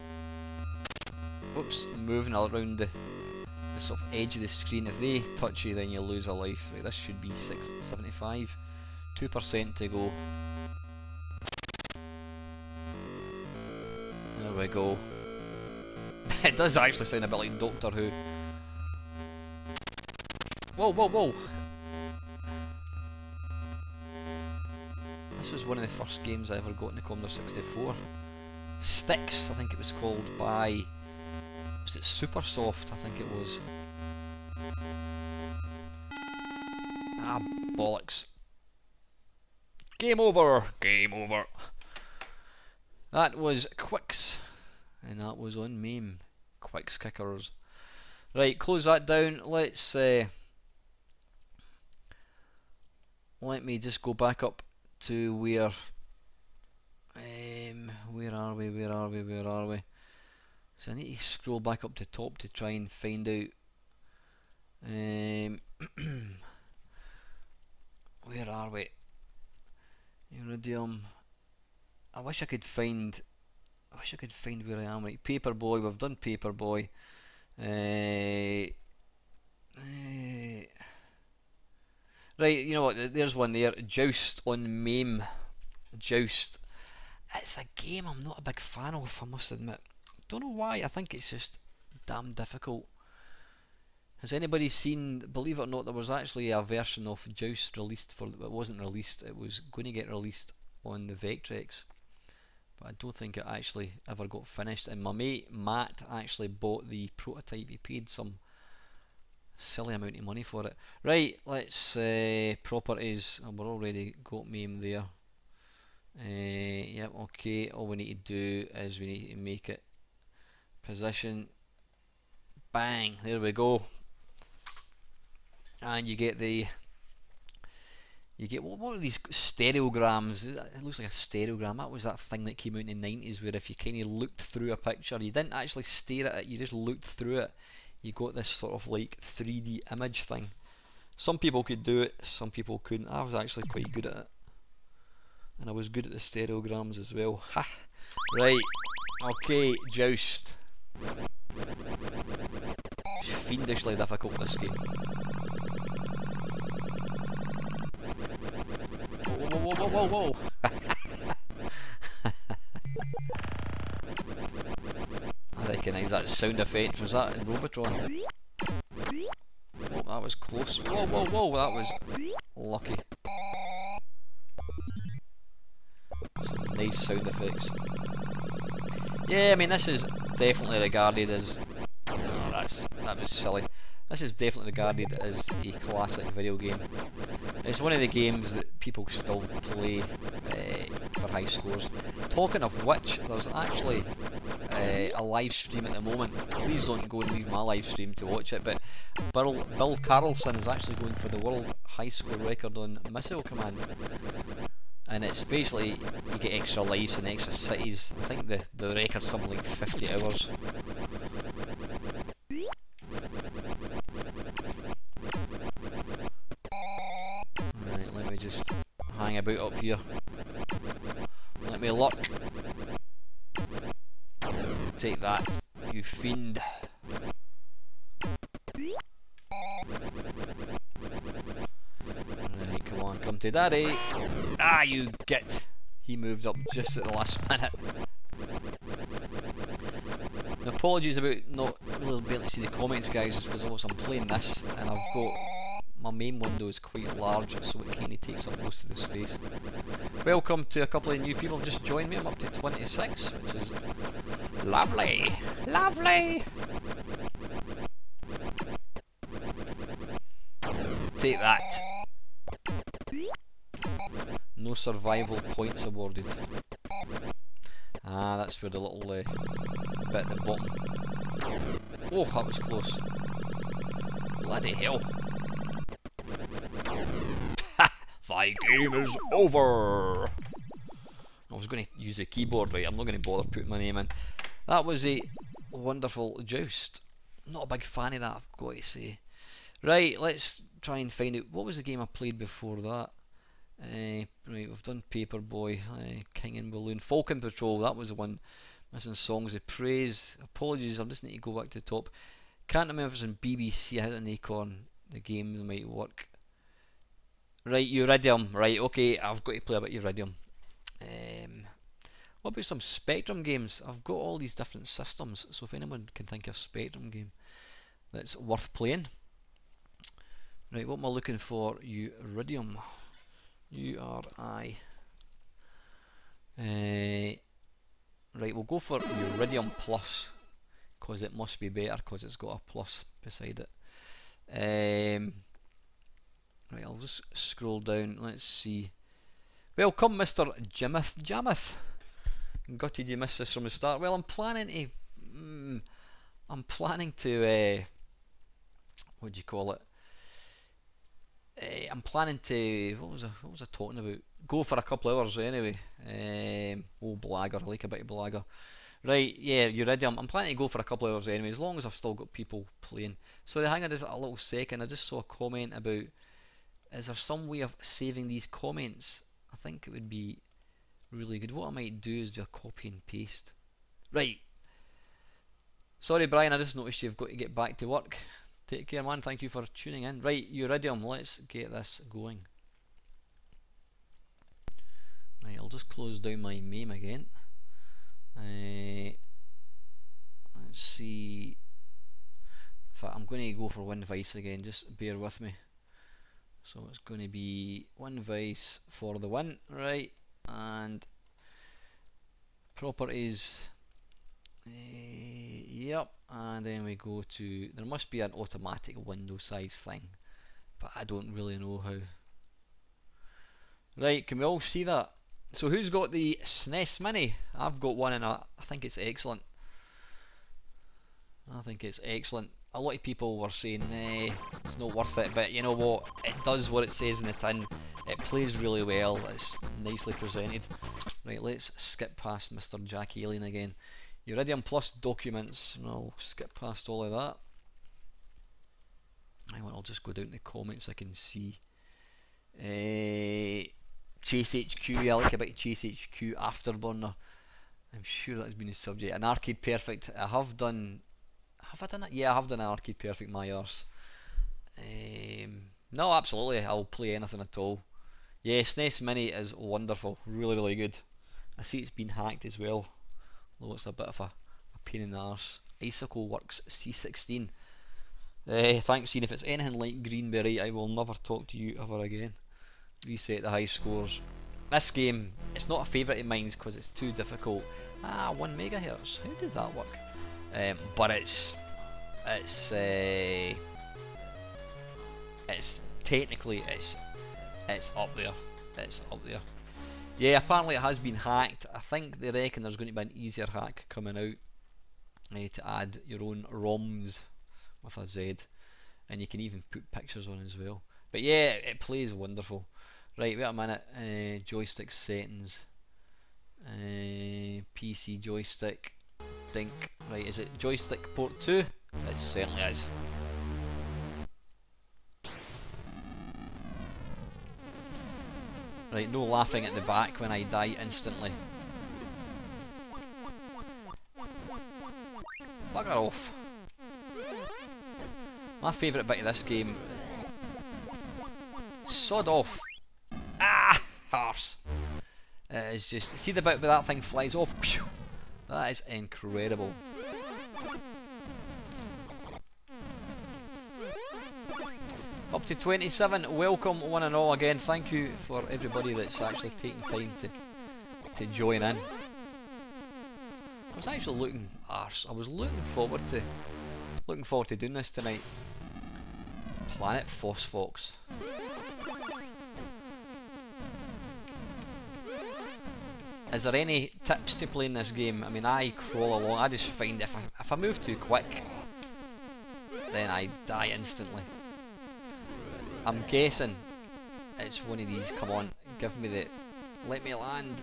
whoops, moving around the sort of edge of the screen. If they touch you, then you lose a life. Right, this should be 75, 2% to go. There we go. It does actually sound a bit like Doctor Who. Whoa, whoa, whoa! This was one of the first games I ever got in the Commodore 64. Sticks, I think it was called, by... was it Supersoft, I think it was. Ah, bollocks. Game over! Game over! That was Quicks, and that was on MAME. Quicks Kickers. Right, close that down. Let's... let me just go back up to where are we? So I need to scroll back up to top to try and find out where are we? Iridium. I wish I could find where I am. Right, Paperboy, we've done Paperboy. Right, you know what, there's one there. Joust on MAME. Joust. it's a game I'm not a big fan of, I must admit. Don't know why, I think it's just damn difficult. Has anybody seen, believe it or not, there was actually a version of Joust released for, it wasn't released, it was going to get released on the Vectrex, but I don't think it actually ever got finished, and my mate Matt actually bought the prototype. He paid some silly amount of money for it. Right, let's properties, oh, we're already got Mame there. Yep, okay, all we need to do is we need to make it position, bang, there we go. And you get what are these stereograms? It looks like a stereogram. That was that thing that came out in the 90s where if you kind of looked through a picture, you didn't actually stare at it, you just looked through it. You got this sort of like 3D image thing. Some people could do it, some people couldn't. I was actually quite good at it. And I was good at the stereograms as well. Ha! Right, okay, Joust. It's fiendishly difficult, this game. Whoa, whoa, whoa, whoa, whoa. I recognise that sound effect. Was that in Robotron? Oh, that was close. Whoa, whoa, whoa, that was lucky. Some nice sound effects. Yeah, I mean, this is definitely regarded as... Oh, that was silly. This is definitely regarded as a classic video game. It's one of the games that people still play for high scores. Talking of which, there's actually a live stream at the moment. Please don't go and leave my live stream to watch it, but Bill Carlson is actually going for the world high score record on Missile Command. And it's basically, you get extra lives and extra cities. I think the record's something like 50 hours. Right, let me just hang about up here. Let me lurk. Take that, you fiend. Right, come on, come to daddy. Ah, you git. He moved up just at the last minute. And apologies about not really being able to see the comments, guys, because obviously I'm playing this and I've got my main window is quite large, so it kind of takes up most of the space. Welcome to a couple of new people just joined me. I'm up to 26, which is lovely, lovely. Take that. No survival points awarded. Ah, that's where the little bit at the bottom. Oh, that was close. Bloody hell. Thy game is over. I was going to use the keyboard, right? I'm not going to bother putting my name in. That was a wonderful Joust. Not a big fan of that, I've got to say. Right, let's try and find out what was the game I played before that. Right, we've done Paperboy, King and Balloon, Falcon Patrol. That was the one. Missing Songs of Praise. Apologies, I just need to go back to the top. Can't remember if it's on BBC. I had an Acorn. The game might work. Right, Uridium. Right, okay, I've got to play a bit Uridium. What about some Spectrum games? I've got all these different systems, so if anyone can think of a Spectrum game that's worth playing. Right, what am I looking for? Uridium. U-R-I. Right, we'll go for Uridium Plus, because it must be better, because it's got a plus beside it. Right, I'll just scroll down. Let's see. Welcome, Mr. Jamith. Gutted you missed this from the start. Well, I'm planning to. What do you call it? I'm planning to. What was I talking about? Go for a couple of hours anyway. Oh, blagger! I like a bit of blagger. Right, yeah, Uridium. I'm planning to go for a couple of hours anyway, as long as I've still got people playing. So hang on just a little second. I just saw a comment about. Is there some way of saving these comments? I think it would be really good. What I might do is do a copy and paste. Right. Sorry, Brian. I just noticed you've got to get back to work. Take care, man. Thank you for tuning in. Right, Uridium. Let's get this going. Right, I'll just close down my MAME again. Let's see. In fact, I'm going to go for one vice again, just bear with me. So it's going to be one vice for the win, right? And properties. Yep, and then we go to, there must be an automatic window size thing, but I don't really know how. Right, can we all see that? So who's got the SNES Mini? I've got one and I think it's excellent. I think it's excellent. A lot of people were saying, nah, it's not worth it, but you know what? It does what it says in the tin. It plays really well, it's nicely presented. Right, let's skip past Mr. Jack Alien again. Iridium Plus documents, and I'll skip past all of that. I'll just go down to the comments I can see. Chase HQ, I like a bit of Chase HQ Afterburner. I'm sure that's been a subject. An Arcade Perfect, I have done I done it? Yeah, I have done an Arcade Perfect, my arse. No, absolutely, I'll play anything at all. Yeah, SNES Mini is wonderful, really good. I see it's been hacked as well, although it's a bit of a pain in the arse. Icicle Works C16. Thanks, Ian. If it's anything like Greenberry, I will never talk to you ever again. Reset the high scores. This game, it's not a favourite of mine because it's too difficult. 1 megahertz. How does that work? But it's technically it's up there. It's up there. Yeah, apparently it has been hacked. I think they reckon there's going to be an easier hack coming out to add your own ROMs with a Z, and you can even put pictures on as well. But yeah, it plays wonderful. Right, wait a minute. Joystick settings. PC joystick. Dink. Right, is it joystick port 2? It certainly is. Right, no laughing at the back when I die instantly. Bugger off. My favourite bit of this game. Sod off. Arse. It's just, see the bit where that thing flies off? Pew! That is incredible. Up to 27, welcome one and all again. Thank you for everybody that's actually taking time to join in. I was actually looking forward to doing this tonight. Planet Phosphox. Is there any tips to playing this game? I mean, I crawl along. I just find if I move too quick, then I die instantly. I'm guessing it's one of these. Come on, give me the. Let me land.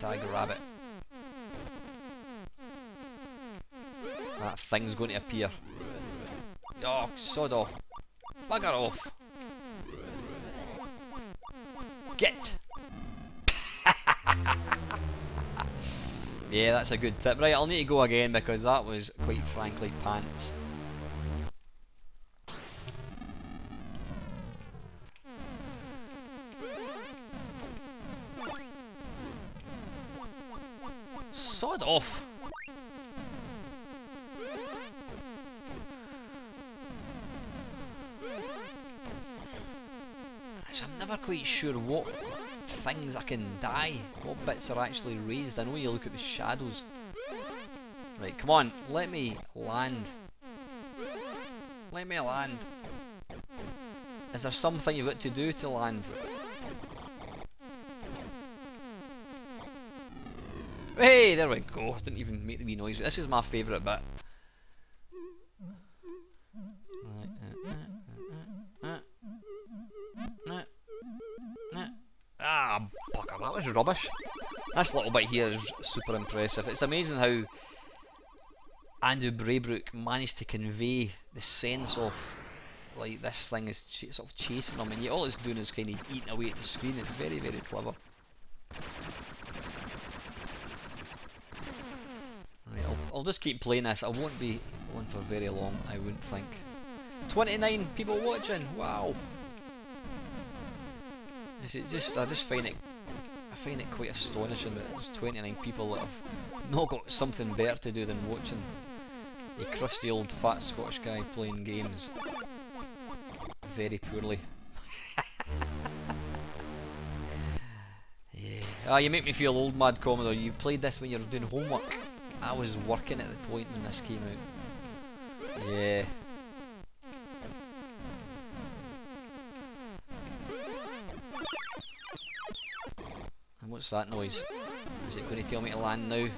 Die, grab it. That thing's going to appear. Oh, sod off. Bugger off. Get. Yeah, that's a good tip. Right, I'll need to go again because that was quite frankly pants. Sod off! So I'm never quite sure what things I can die, what bits are actually raised. I know you look at the shadows. Right, come on, let me land. Let me land. Is there something you've got to do to land? Hey, there we go. Didn't even make the wee noise. This is my favourite bit. Bugger, that was rubbish. This little bit here is super impressive. It's amazing how Andrew Braybrook managed to convey the sense of like this thing is sort of chasing him, and yet all it's doing is kind of eating away at the screen. It's very, very clever. Right, I'll just keep playing this. I won't be on for very long, I wouldn't think. 29 people watching. Wow. Is it just? I find it quite astonishing that there's 29 people that have not got something better to do than watching a crusty old fat Scottish guy playing games very poorly. Yeah. Ah, you make me feel old, Mad Commodore. You played this when you were doing homework. I was working at the point when this came out. Yeah. And what's that noise? Is it going to tell me to land now?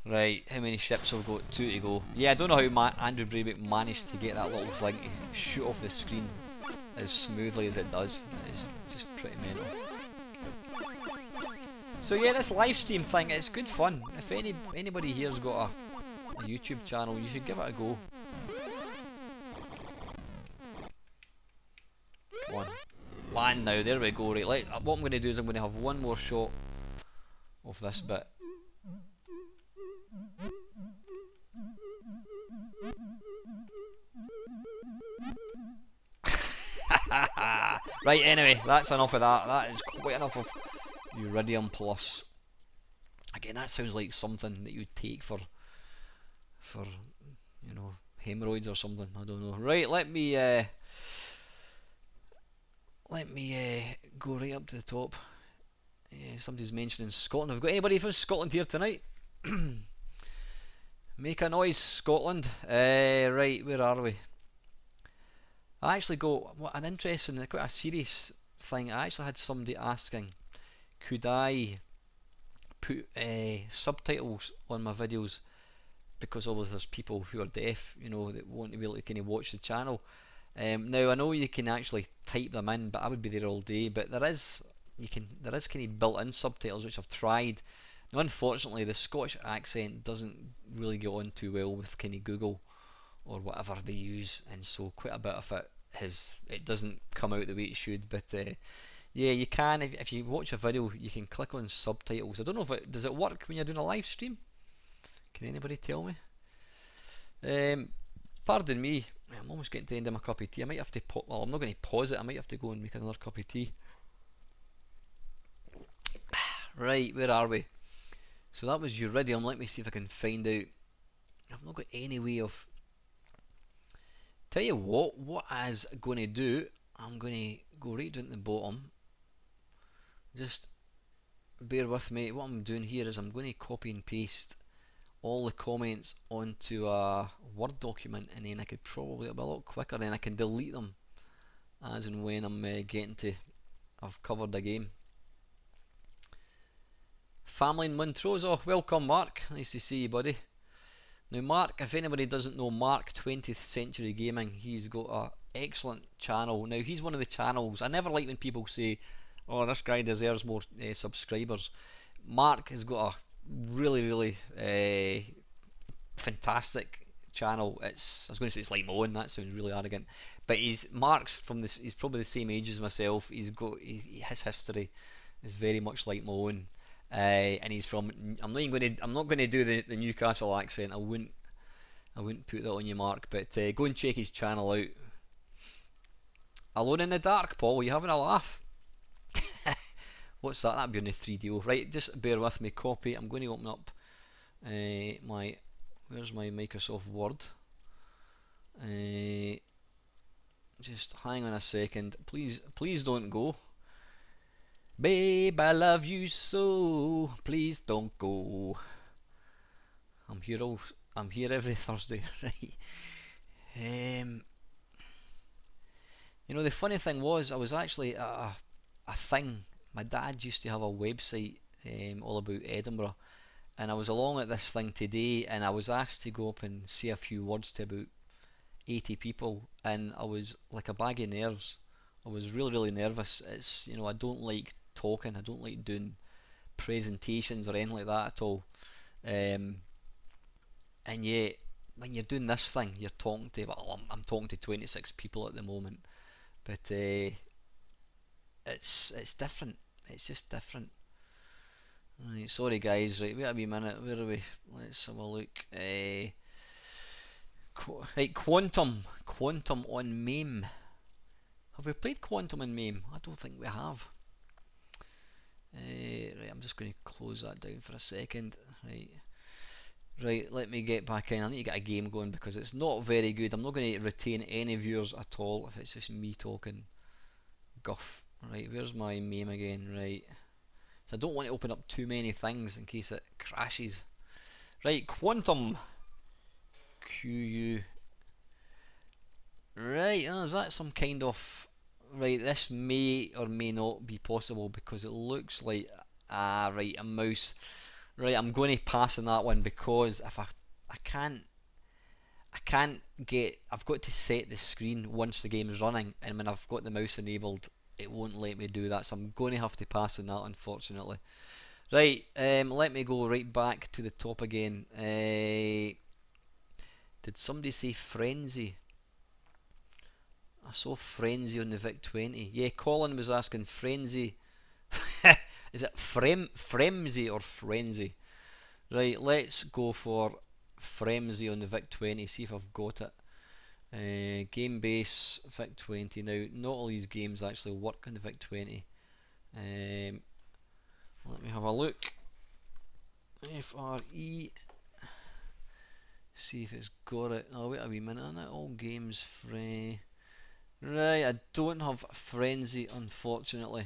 Right, how many ships have we got? 2 to go. Yeah, I don't know how Andrew Braybeck managed to get that little thing to shoot off the screen as smoothly as it does. It is just pretty mental. So yeah, this live stream thing, it's good fun. If anybody here's got a YouTube channel, you should give it a go. Come on. Land now, there we go. Right, what I'm going to do is I'm going to have one more shot of this bit. Right, anyway, that's enough of that. That is quite enough of Iridium Plus. Again, that sounds like something that you'd take for you know, hemorrhoids or something. I don't know. Right, let me go right up to the top. Somebody's mentioning Scotland. Have we got anybody from Scotland here tonight? Make a noise, Scotland. Right, where are we? I actually got an interesting, quite a serious thing. I actually had somebody asking, could I put subtitles on my videos, because obviously there's people who are deaf, you know, that want to be able to kind of watch the channel. Now I know you can actually type them in, but I would be there all day. But there is kind of built-in subtitles which I've tried. Now, unfortunately, the Scottish accent doesn't really get on too well with kind of Google or whatever they use, and so quite a bit of it doesn't come out the way it should. But yeah, you can, if you watch a video, you can click on subtitles. I don't know if does it work when you're doing a live stream. Can anybody tell me? Pardon me, I'm almost getting to the end of my cup of tea. I might have to well, I'm not going to pause it. I might have to go and make another cup of tea. Right, where are we? So that was Iridium. Let me see if I can find out. I've not got any way of. Tell you what I was going to do, I'm going to go right down to the bottom. Just bear with me. What I'm doing here is I'm going to copy and paste all the comments onto a Word document, and then I could probably, it'll be a lot quicker, then I can delete them as and when I'm getting to, I've covered the game. Family in Montrose, oh welcome Mark, nice to see you buddy. Now Mark, if anybody doesn't know Mark, 20th Century Gaming, he's got an excellent channel. Now he's one of the channels, I never like when people say, oh this guy deserves more subscribers. Mark has got a really fantastic channel. I was going to say it's like my own, that sounds really arrogant, but Mark's from this, he's probably the same age as myself. His history is very much like my own. And he's from, I'm not going to do the Newcastle accent. I wouldn't put that on you, Mark. But go and check his channel out. Alone in the Dark, Paul. You having a laugh? What's that? That'd be on the 3DO. Right, just bear with me. Copy. I'm going to open up where's my Microsoft Word? Just hang on a second. Please don't go. Babe, I love you so, please don't go. I'm here every Thursday, right? You know, the funny thing was, I was actually at a thing. My dad used to have a website all about Edinburgh, and I was along at this thing today, and I was asked to go up and say a few words to about 80 people, and I was like a bag of nerves. I was really nervous. It's, you know, I don't like talking, I don't like doing presentations or anything like that at all, and yet when you're doing this thing, you're talking to, well, I'm talking to 26 people at the moment, but it's different. It's just different. Right, sorry guys. Right, wait a wee minute. Where are we? Let's have a look. Right, Quantum on MAME. Have we played Quantum and Mame? I don't think we have. Right, I'm just going to close that down for a second. Right, let me get back in. I need to get a game going because it's not very good. I'm not going to retain any viewers at all if it's just me talking guff. Right, where's my Mame again? Right, so I don't want to open up too many things in case it crashes. Right, Quantum. QU. Right, is that some kind of... Right, this may or may not be possible because it looks like... right, a mouse. Right, I'm going to pass on that one because if I can't get... I've got to set the screen once the game is running, and when I've got the mouse enabled it won't let me do that, so I'm going to have to pass on that, unfortunately. Right, let me go right back to the top again. Did somebody say Frenzy? I saw Frenzy on the VIC-20. Yeah, Colin was asking Frenzy. Is it Fremzy or Frenzy? Right, let's go for Fremzy on the VIC-20, see if I've got it. Game base, VIC-20. Now, not all these games actually work on the VIC-20. Let me have a look. FRE. See if it's got it. Oh, wait a wee minute on it. All games free. Right, I don't have Frenzy, unfortunately.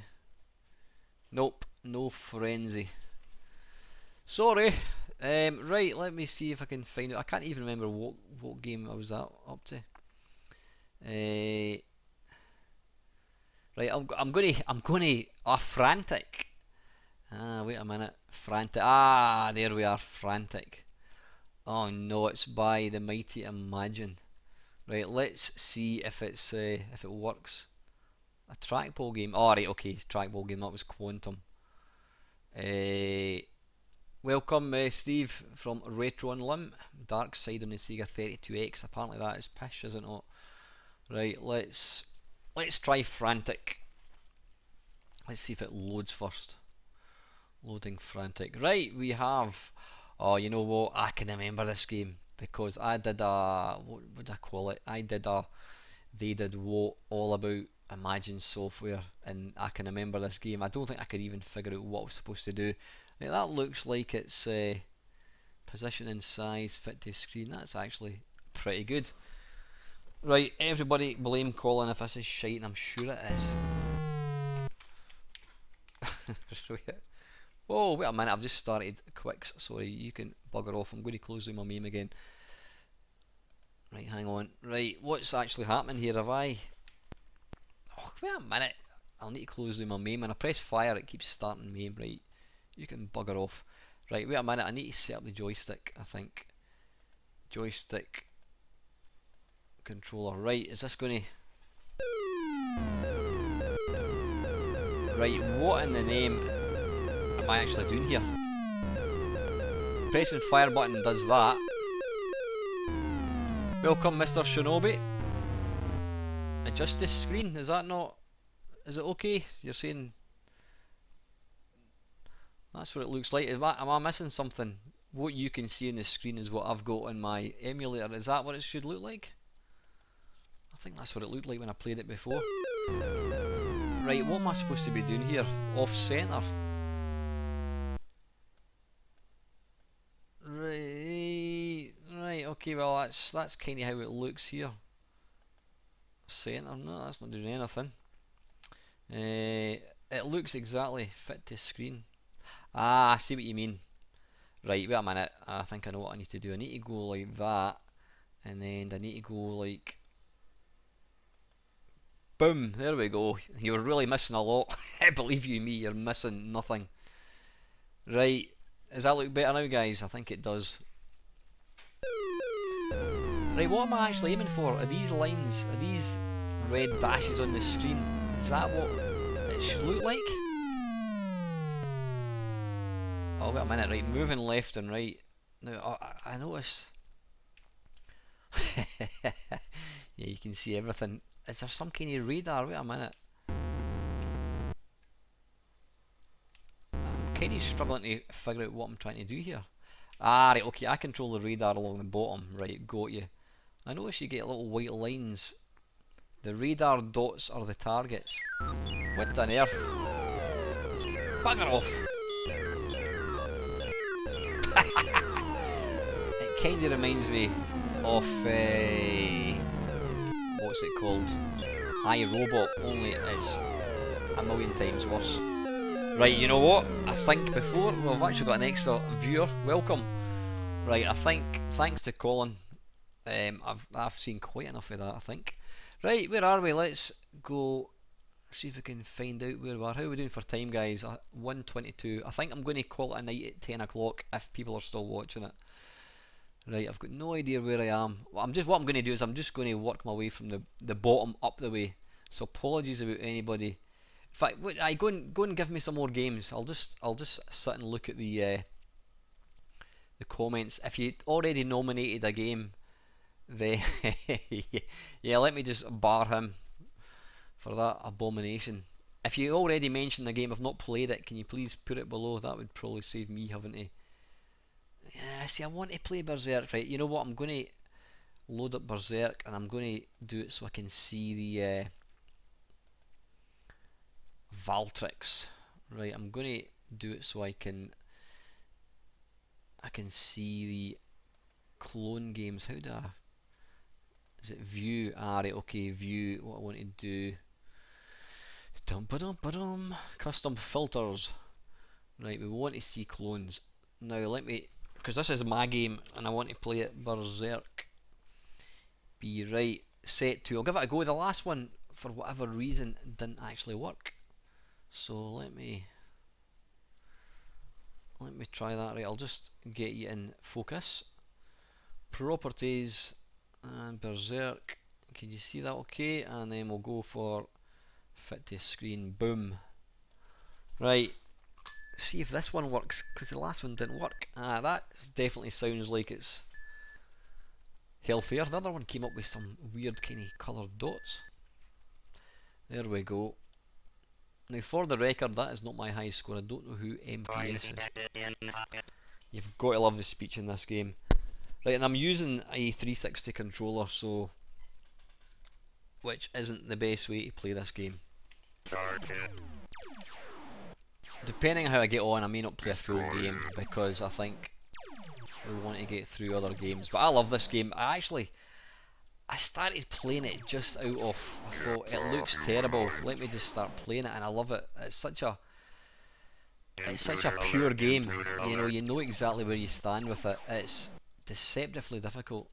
Nope, no Frenzy. Sorry. Right, let me see if I can find it. I can't even remember what game I was up to. Right, I'm gonna Frantic. Wait a minute. Frantic. There we are, Frantic. Oh no, it's by the mighty Imagine. Right, let's see if it's if it works. A trackball game. Oh right, okay, trackball game. That was Quantum. Welcome, Steve from Retro on Limb. Dark Side on the Sega 32X. Apparently that is pish, is it not? Right, let's try Frantic. Let's see if it loads first. Loading Frantic. Right, we have. Oh, you know what? I can remember this game because I did a... what would I call it? I did a... They did what all about Imagine software, and I can remember this game. I don't think I could even figure out what I was supposed to do. Now, that looks like it's position and size, fit to screen. That's actually pretty good. Right, everybody blame Colin if this is shite, and I'm sure it is. Oh, wait a minute, I've just started Quicks. Sorry, you can bugger off. I'm going to close down my Mame again. Right, hang on. Right, what's actually happening here? Have I... Oh, wait a minute. I'll need to close down my Mame. When I press fire, it keeps starting Mame. Right, you can bugger off. Right, wait a minute. I need to set up the joystick, I think. Joystick controller. Right, is this going to... Right, what in the name am I actually doing here? Pressing fire button does that. Welcome, Mr. Shinobi. Adjust the screen, is that not... Is it okay? You're saying... That's what it looks like. Am I missing something? What you can see on the screen is what I've got on my emulator. Is that what it should look like? I think that's what it looked like when I played it before. Right, what am I supposed to be doing here? Off centre. Right, okay, well that's kind of how it looks here. Centre, no, that's not doing anything. It looks exactly fit to screen. I see what you mean. Right, wait a minute, I think I know what I need to do. I need to go like that, and then I need to go like... Boom, there we go. You were really missing a lot. Believe you me, you're missing nothing. Right, does that look better now, guys? I think it does. Right, what am I actually aiming for? Are these lines, are these red dashes on the screen, is that what it should look like? Oh, wait a minute, right, moving left and right. Now, I notice... Yeah, you can see everything. Is there some kind of radar? Wait a minute. I'm kind of struggling to figure out what I'm trying to do here. Right, okay, I control the radar along the bottom. Right, got you. I notice you get little white lines The radar dots are the targets. What on earth? Bugger off! It kind of reminds me of what's it called? iRobot, only it's a million times worse. Right, you know what? I think before we've actually got an extra viewer. Welcome. Right, I think thanks to Colin, I've seen quite enough of that. I think. Right, where are we? Let's go. See if we can find out where we are. How are we doing for time, guys? 1:22. I think I'm going to call it a night at 10 o'clock if people are still watching it. Right, I've got no idea where I am. What I'm going to do is I'm just going to work my way from the bottom up the way. So apologies about anybody. In fact, go and give me some more games. I'll just sit and look at the comments. If you already nominated a game, then yeah, let me just bar him for that abomination. If you already mentioned the game, I've not played it, can you please put it below? That would probably save me having to. Yeah, see, I want to play Berserk, right? You know what? I'm going to load up Berserk and I'm going to do it so I can see the Valtrix. Right, I'm going to do it so I can see the clone games. How do I? Is it view? Ah, right, okay, view. What I want to do. Custom filters. Right, we want to see clones. Now let me, because this is my game and I want to play it Berserk. Be right, set to. I'll give it a go. The last one, for whatever reason, didn't actually work. So let me try that. Right, I'll just get you in focus. Properties and Berserk. Can you see that okay? And then we'll go for fit to screen. Boom. Right. See if this one works, because the last one didn't work. Ah, that definitely sounds like it's healthier. The other one came up with some weird kind of coloured dots. There we go. Now for the record, that is not my high score. I don't know who MPS is. You've got to love the speech in this game. Right, and I'm using a 360 controller, so which isn't the best way to play this game. Depending on how I get on, I may not play a full game because I think we want to get through other games. But I love this game. I started playing it just out of, I thought it looks terrible, let me just start playing it, and I love it. It's such a pure game. You know exactly where you stand with it. It's deceptively difficult.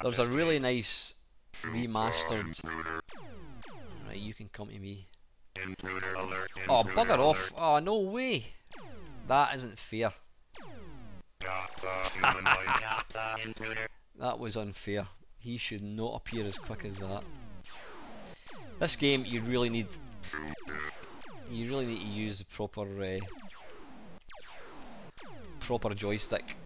There's a really nice remastered. Right, you can come to me. Oh, bugger off! Oh, no way! That isn't fair. That was unfair. He should not appear as quick as that. This game, you really need to use the proper joystick.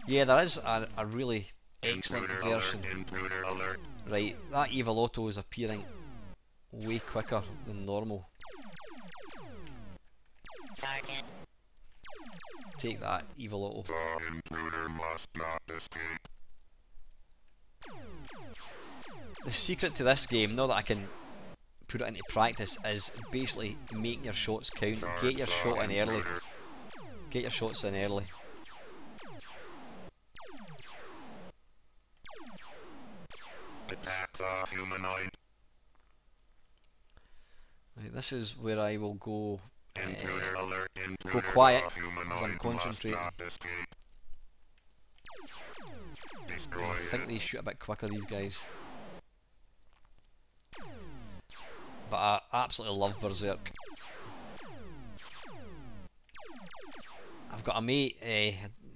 Yeah, there is a really excellent version. Right, that Evil Auto is appearing way quicker than normal. Take that, Evil Auto. The secret to this game, now that I can put it into practice, is basically make your shots count. Get your shot in early. Get your shots in early. Right, this is where I will go. Go quiet. I'm concentrating. I think they shoot a bit quicker, these guys. But I absolutely love Berserk. I've got a mate,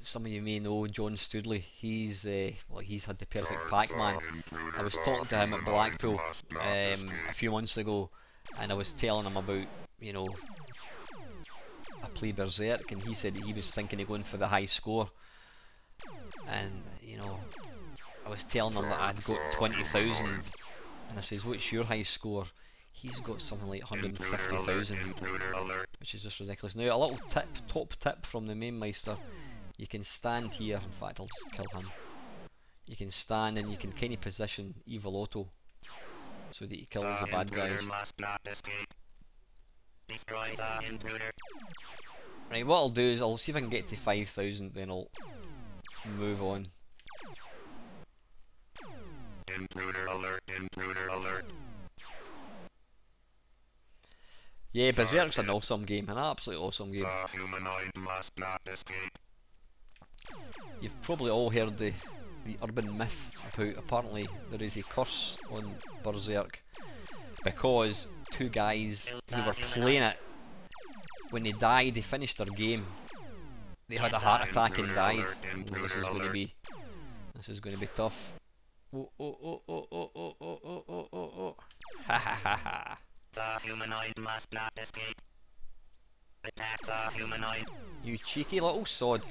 some of you may know, John Studley. He's had the perfect Pac-Man. I was talking to him at Blackpool a few months ago, and I was telling him about, I play Berserk, and he said that he was thinking of going for the high score. And I was telling him that I'd got 20,000, and I says, "What's your high score?" He's got something like 150,000, which is just ridiculous. Now, a little top tip from the Mamemeister: You can stand here. In fact, I'll just kill him. You can stand and you can kind of position Evil Otto so that he kills the bad guys. Right, what I'll do is I'll see if I can get to 5,000, then I'll move on. Intruder alert, intruder alert. Yeah, Berserk's an awesome game, an absolutely awesome game. The humanoid must not escape. You've probably all heard the urban myth about apparently there is a curse on Berserk because two guys who were playing it, when they died, they finished their game, they had a heart attack and died. This is going to be tough. Oh, oh, oh, oh, oh, oh, oh, oh, oh, oh, oh. Ha ha ha ha. The humanoid must not escape. Attack the humanoid. You cheeky little sod.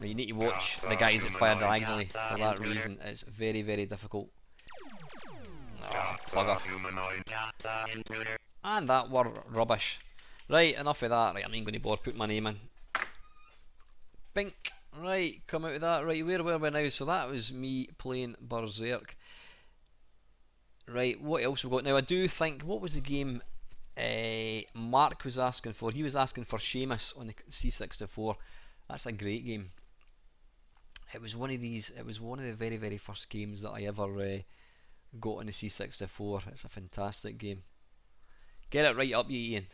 Now you need to watch the guys that fire diagonally for that reason. It's very, very difficult. Oh, plugger. And that were rubbish. Right, enough of that. Right, I'm not even going to bother putting my name in. Bink. Right, come out of that. Right, where were we now? So that was me playing Berserk. Right, what else we got now? I do think, what was the game Mark was asking for? He was asking for Seamus on the C64. That's a great game. It was one of these. It was one of the very, very first games that I ever got on the C64. It's a fantastic game. Get it right up, you Ian.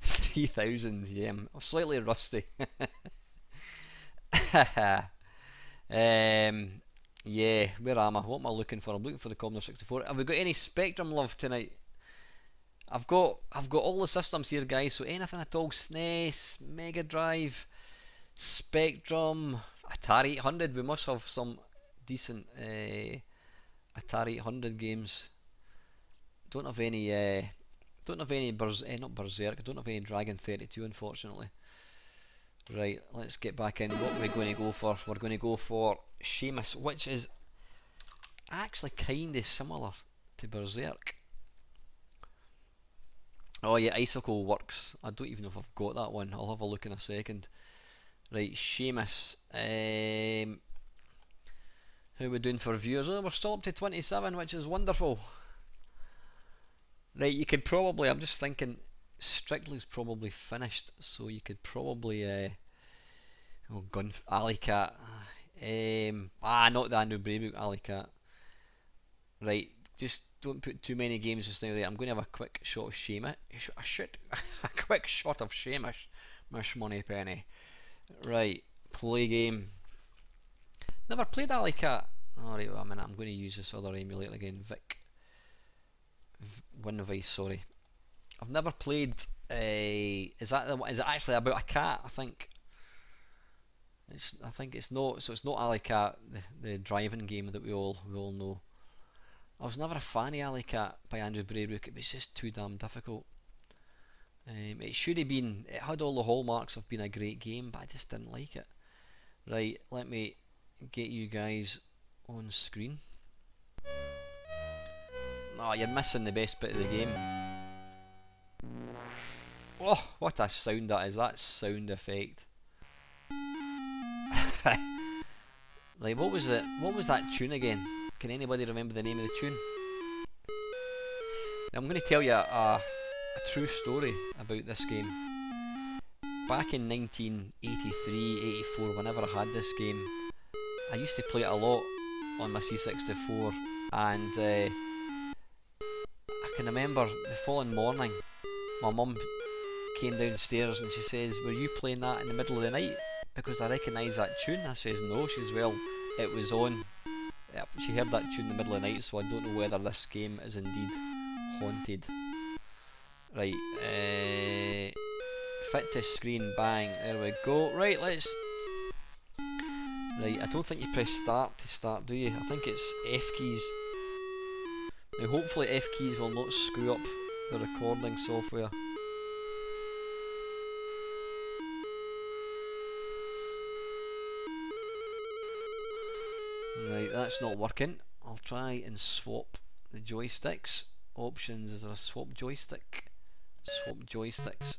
3,000. Yeah, I'm slightly rusty. Yeah, where am I? What am I looking for? I'm looking for the Commodore 64. Have we got any Spectrum love tonight? I've got all the systems here, guys. So anything at all: SNES, Mega Drive, Spectrum, Atari 800. We must have some decent Atari 800 games. Don't have any. Not Berserk. I don't have any Dragon 32, unfortunately. Right, let's get back in. What are we going to go for? We're going to go for Seamus, which is actually kind of similar to Berserk. Oh yeah, Icicle works. I don't even know if I've got that one. I'll have a look in a second. Right, Seamus. How are we doing for viewers? Oh, we're still up to 27, which is wonderful. Right, you could probably, I'm just thinking, Strictly's probably finished, so you could probably, Alley Cat. Not the Andrew Braybook, Alley Cat. Right, just don't put too many games just now there. I'm going to have a quick shot of Seamus. A quick shot of Seamus. Mish Money Penny. Right, play game. Never played Alley Cat. Alright, wait a minute, I'm going to use this other emulator again. Winvice, sorry. I've never played is it actually about a cat? I think it's not. So it's not Alley Cat, the driving game that we all know. I was never a fan of Alley Cat by Andrew Braybook. It was just too damn difficult. It should have been. It had all the hallmarks of being a great game, but I just didn't like it. Right, let me get you guys on screen. Oh, you're missing the best bit of the game. Oh, what a sound that is. That sound effect. Like, what was that tune again? Can anybody remember the name of the tune? Now, I'm going to tell you a true story about this game. Back in 1983, 84, whenever I had this game, I used to play it a lot on my C64, and I can remember the following morning my mum came downstairs and she says, "Were you playing that in the middle of the night? Because I recognise that tune." I says, "No." She says, "Well, it was on." Yep, she heard that tune in the middle of the night, so I don't know whether this game is indeed haunted. Right, fit to screen, bang, there we go. Right, let's... Right, I don't think you press start to start, do you? I think it's F keys. Now hopefully F keys will not screw up the recording software. Right, that's not working. I'll try and swap the joysticks. Options, is there a swap joystick? Swap joysticks.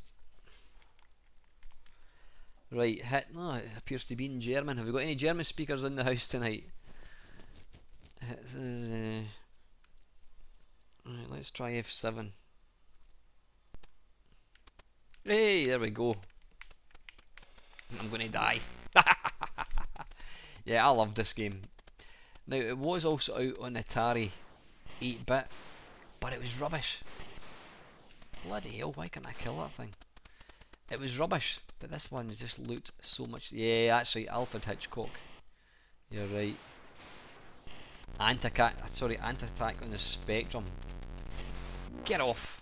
Right, hit. No, it appears to be in German. Have we got any German speakers in the house tonight? Right, let's try F7. Hey, there we go. I'm gonna die. Yeah, I love this game. Now, it was also out on Atari 8-bit, but it was rubbish. Bloody hell, why can't I kill that thing? It was rubbish, but this one just looked so much. Yeah, actually, Alfred Hitchcock. You're right. Anti-attack on the Spectrum. Get off!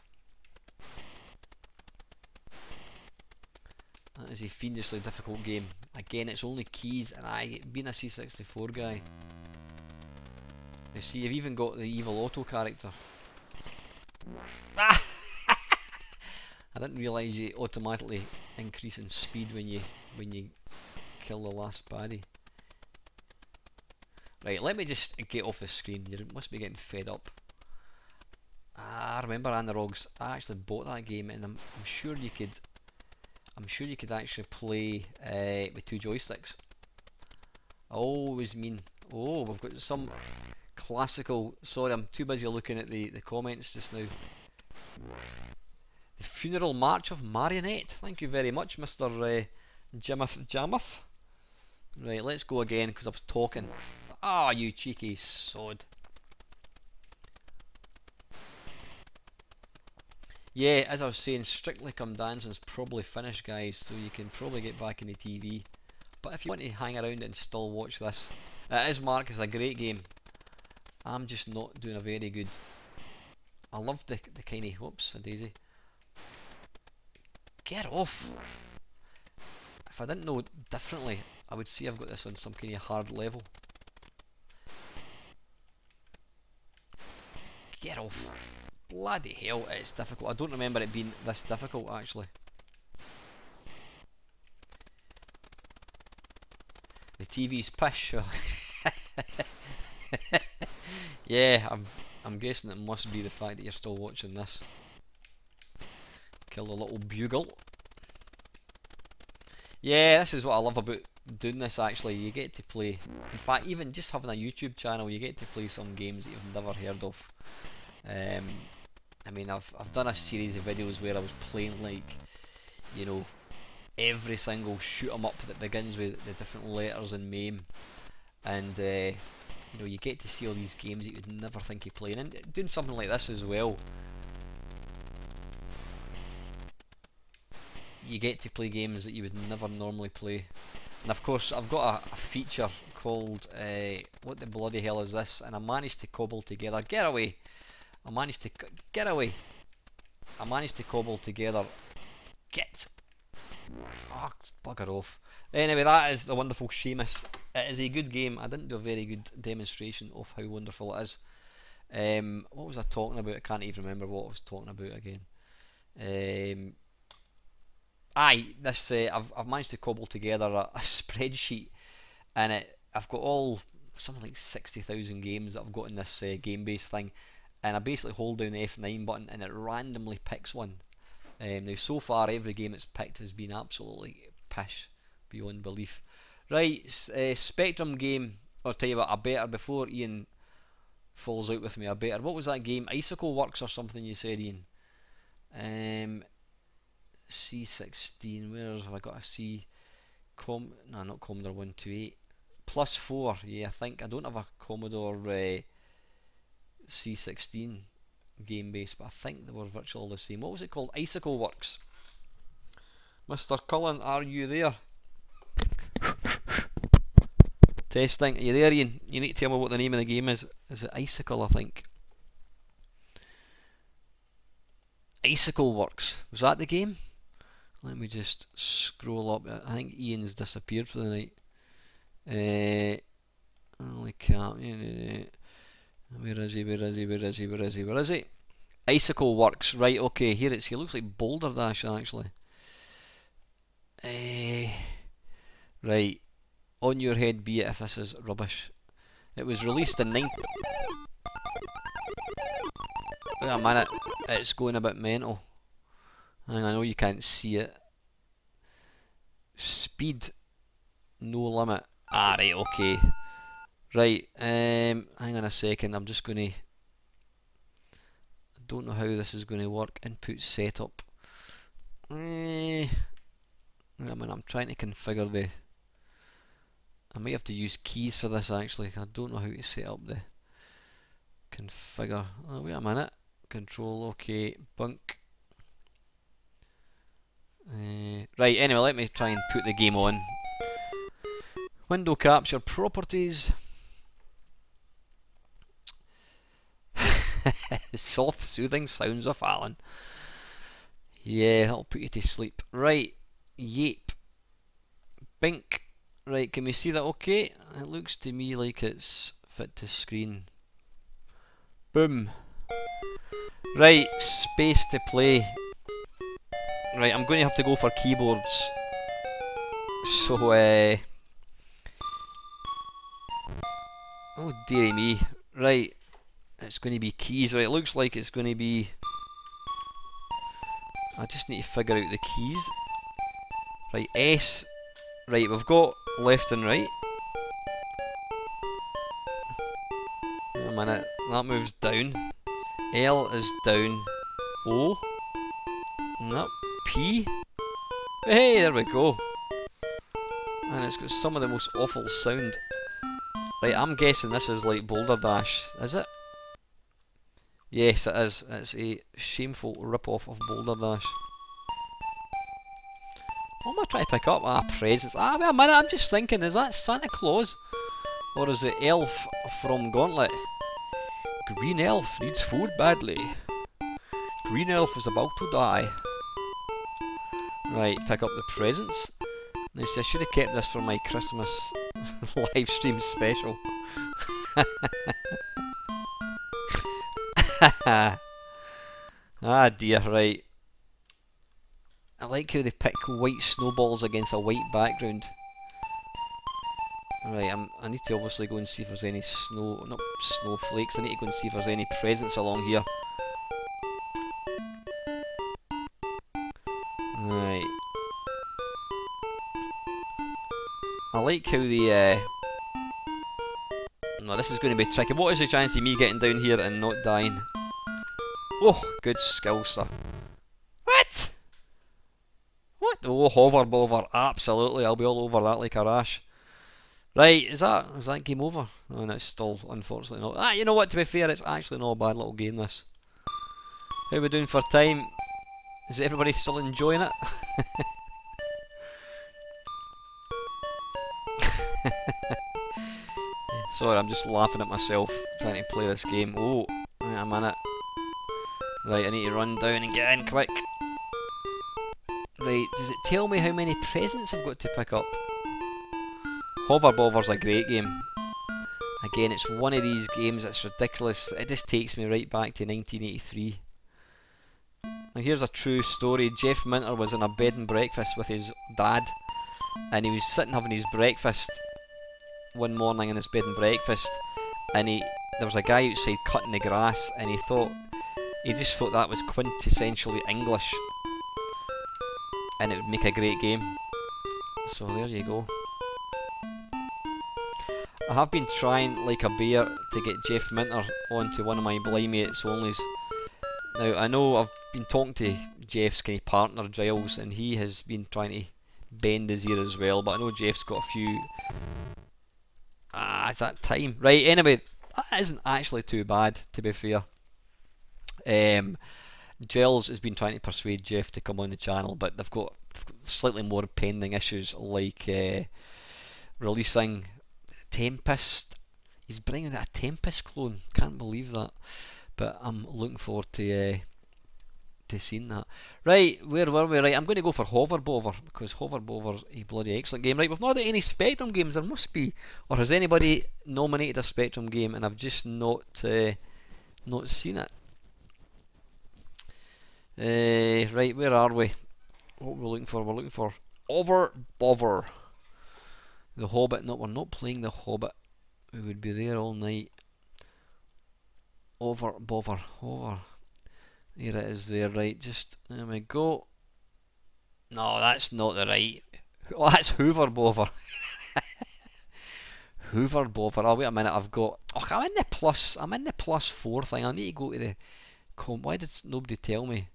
That is a fiendishly difficult game. Again, it's only keys, and being a C64 guy. You see, you've even got the evil auto character. Ah! I didn't realise you automatically increase in speed when you kill the last baddie. Right, let me just get off the screen. You must be getting fed up. I remember Analogs. I actually bought that game, and I'm sure you could. I'm sure you could actually play with 2 joysticks. I always mean. Oh, we've got some classical. Sorry, I'm too busy looking at the comments just now. The Funeral March of Marionette. Thank you very much, Mr. Jamath. Right, let's go again because I was talking. Ah, you cheeky sod. Yeah, as I was saying, Strictly Come Dancing's probably finished, guys, so you can probably get back in the TV. But if you want to hang around and still watch this, it is marked as a great game. I'm just not doing a very good. I love the kind of whoops, a daisy. Get off! If I didn't know differently, I would say I've got this on some kind of hard level. Get off! Bloody hell, it's difficult. I don't remember it being this difficult actually. The TV's pish. Yeah, I'm guessing it must be the fact that you're still watching this. Kill the little bugle. Yeah, this is what I love about doing this actually. You get to play, in fact even just having a YouTube channel, you get to play some games that you've never heard of. I mean, I've done a series of videos where I was playing, like, you know, every single shoot 'em up that begins with the different letters in MAME, and you know, you get to see all these games that you'd never think of playing, and doing something like this as well. You get to play games that you would never normally play, and of course I've got a feature called what the bloody hell is this? And I managed to cobble together. Get away! I managed to get away. I managed to cobble together. Get! Oh, bugger off. Anyway, that is the wonderful Seamus. It is a good game. I didn't do a very good demonstration of how wonderful it is. What was I talking about? I can't even remember what I was talking about again. This I've managed to cobble together a spreadsheet, and I've got all something like 60,000 games that I've got in this game-based thing, and I basically hold down the F9 button and it randomly picks one. Now so far every game it's picked has been absolutely pish beyond belief. Right, Spectrum game, I'll tell you what, a better, before Ian falls out with me, a better, what was that game? Icicle Works or something you said, Ian? C16, where have I got a C? No, not Commodore 128. +4, yeah, I think. I don't have a Commodore C16 game base, but I think they were virtually all the same. What was it called? Icicle Works. Mr. Cullen, are you there? Testing. Are you there, Ian? You need to tell me what the name of the game is. Is it Icicle, I think? Icicle Works. Was that the game? Let me just scroll up. I think Ian's disappeared for the night. Holy crap. Where is he? Where is he? Where is he? Where is he? Where is he? Icicle Works. Right, okay. Here it's. He looks like Boulder Dash actually. Right. On your head be it if this is rubbish. It was released in 9. Wait a minute. It's going a bit mental. I know you can't see it. Speed, no limit. Ah, right, okay. Right, hang on a second, I'm just going to... I don't know how this is going to work. Input setup. I mean, I'm trying to configure the... I might have to use keys for this actually. I don't know how to set up the configure. Oh, wait a minute. Control, okay, bunk. Right, anyway, let me try and put the game on. Window capture properties. Soft soothing sounds of Alan. Yeah, that'll put you to sleep. Right, yape. Bink. Right, can we see that okay? It looks to me like it's fit to screen. Boom. Right, space to play. Right, I'm going to have to go for keyboards. So, oh dearie me. Right, it's going to be keys. Right, it looks like it's going to be... I just need to figure out the keys. Right, S. Right, we've got left and right. Wait a minute, that moves down. L is down. O. Nope. P. Hey, there we go. And it's got some of the most awful sound. Right, I'm guessing this is like Boulder Dash, is it? Yes, it is. It's a shameful rip-off of Boulder Dash. What am I trying to pick up? Ah, presents. Ah, wait a minute, I'm just thinking, is that Santa Claus? Or is it Elf from Gauntlet? Green Elf needs food badly. Green Elf is about to die. Right, pick up the presents. Now see, I should have kept this for my Christmas live stream special. Ah dear, right. I like how they pick white snowballs against a white background. Right, I need to obviously go and see if there's any snowflakes. I need to go and see if there's any presents along here. Right. I like how the no, this is going to be tricky. What is the chance of me getting down here and not dying? Oh, good skill, sir. What? What? Oh, hover bover. Absolutely, I'll be all over that like a rash. Right, is that game over? Oh, that's still unfortunately not. Ah, you know what? To be fair, it's actually not a bad little game. This. How are we doing for time? Is everybody still enjoying it? Sorry, I'm just laughing at myself trying to play this game. Oh, wait a minute. Right, I need to run down and get in quick. Right, does it tell me how many presents I've got to pick up? Hover Bover's a great game. Again, it's one of these games that's ridiculous. It just takes me right back to 1983. Now here's a true story. Jeff Minter was in a bed and breakfast with his dad, and he was sitting having his breakfast one morning in his bed and breakfast, and there was a guy outside cutting the grass, and he just thought that was quintessentially English, and it would make a great game. So there you go. I have been trying like a bear to get Jeff Minter onto one of my Blimey It's Onlys. Now I know I've been talking to Jeff's kind of partner Giles, and he has been trying to bend his ear as well, but I know Jeff's got a few... Ah, it's that time. Right, anyway, that isn't actually too bad, to be fair. Giles has been trying to persuade Jeff to come on the channel, but they've got slightly more pending issues, like releasing Tempest. He's bringing out a Tempest clone. Can't believe that. But I'm looking forward to seeing that. Right, where were we? Right, I'm going to go for Hover Bover, because Hover Bover's a bloody excellent game. Right, we've not had any Spectrum games. There must be, or has anybody nominated a Spectrum game and I've just not seen it? Right, where are we? What we're looking for? We're looking for Hover Bover. The Hobbit. No, we're not playing The Hobbit. We would be there all night. Hover Bover. Hover. There it is there, right, just, there we go. No, that's not the right. Oh, that's Hoover Bover. Hoover Bover. Oh, wait a minute. I've got. Oh, I'm in the plus. I'm in the +4 thing. I need to go to the. Why did nobody tell me?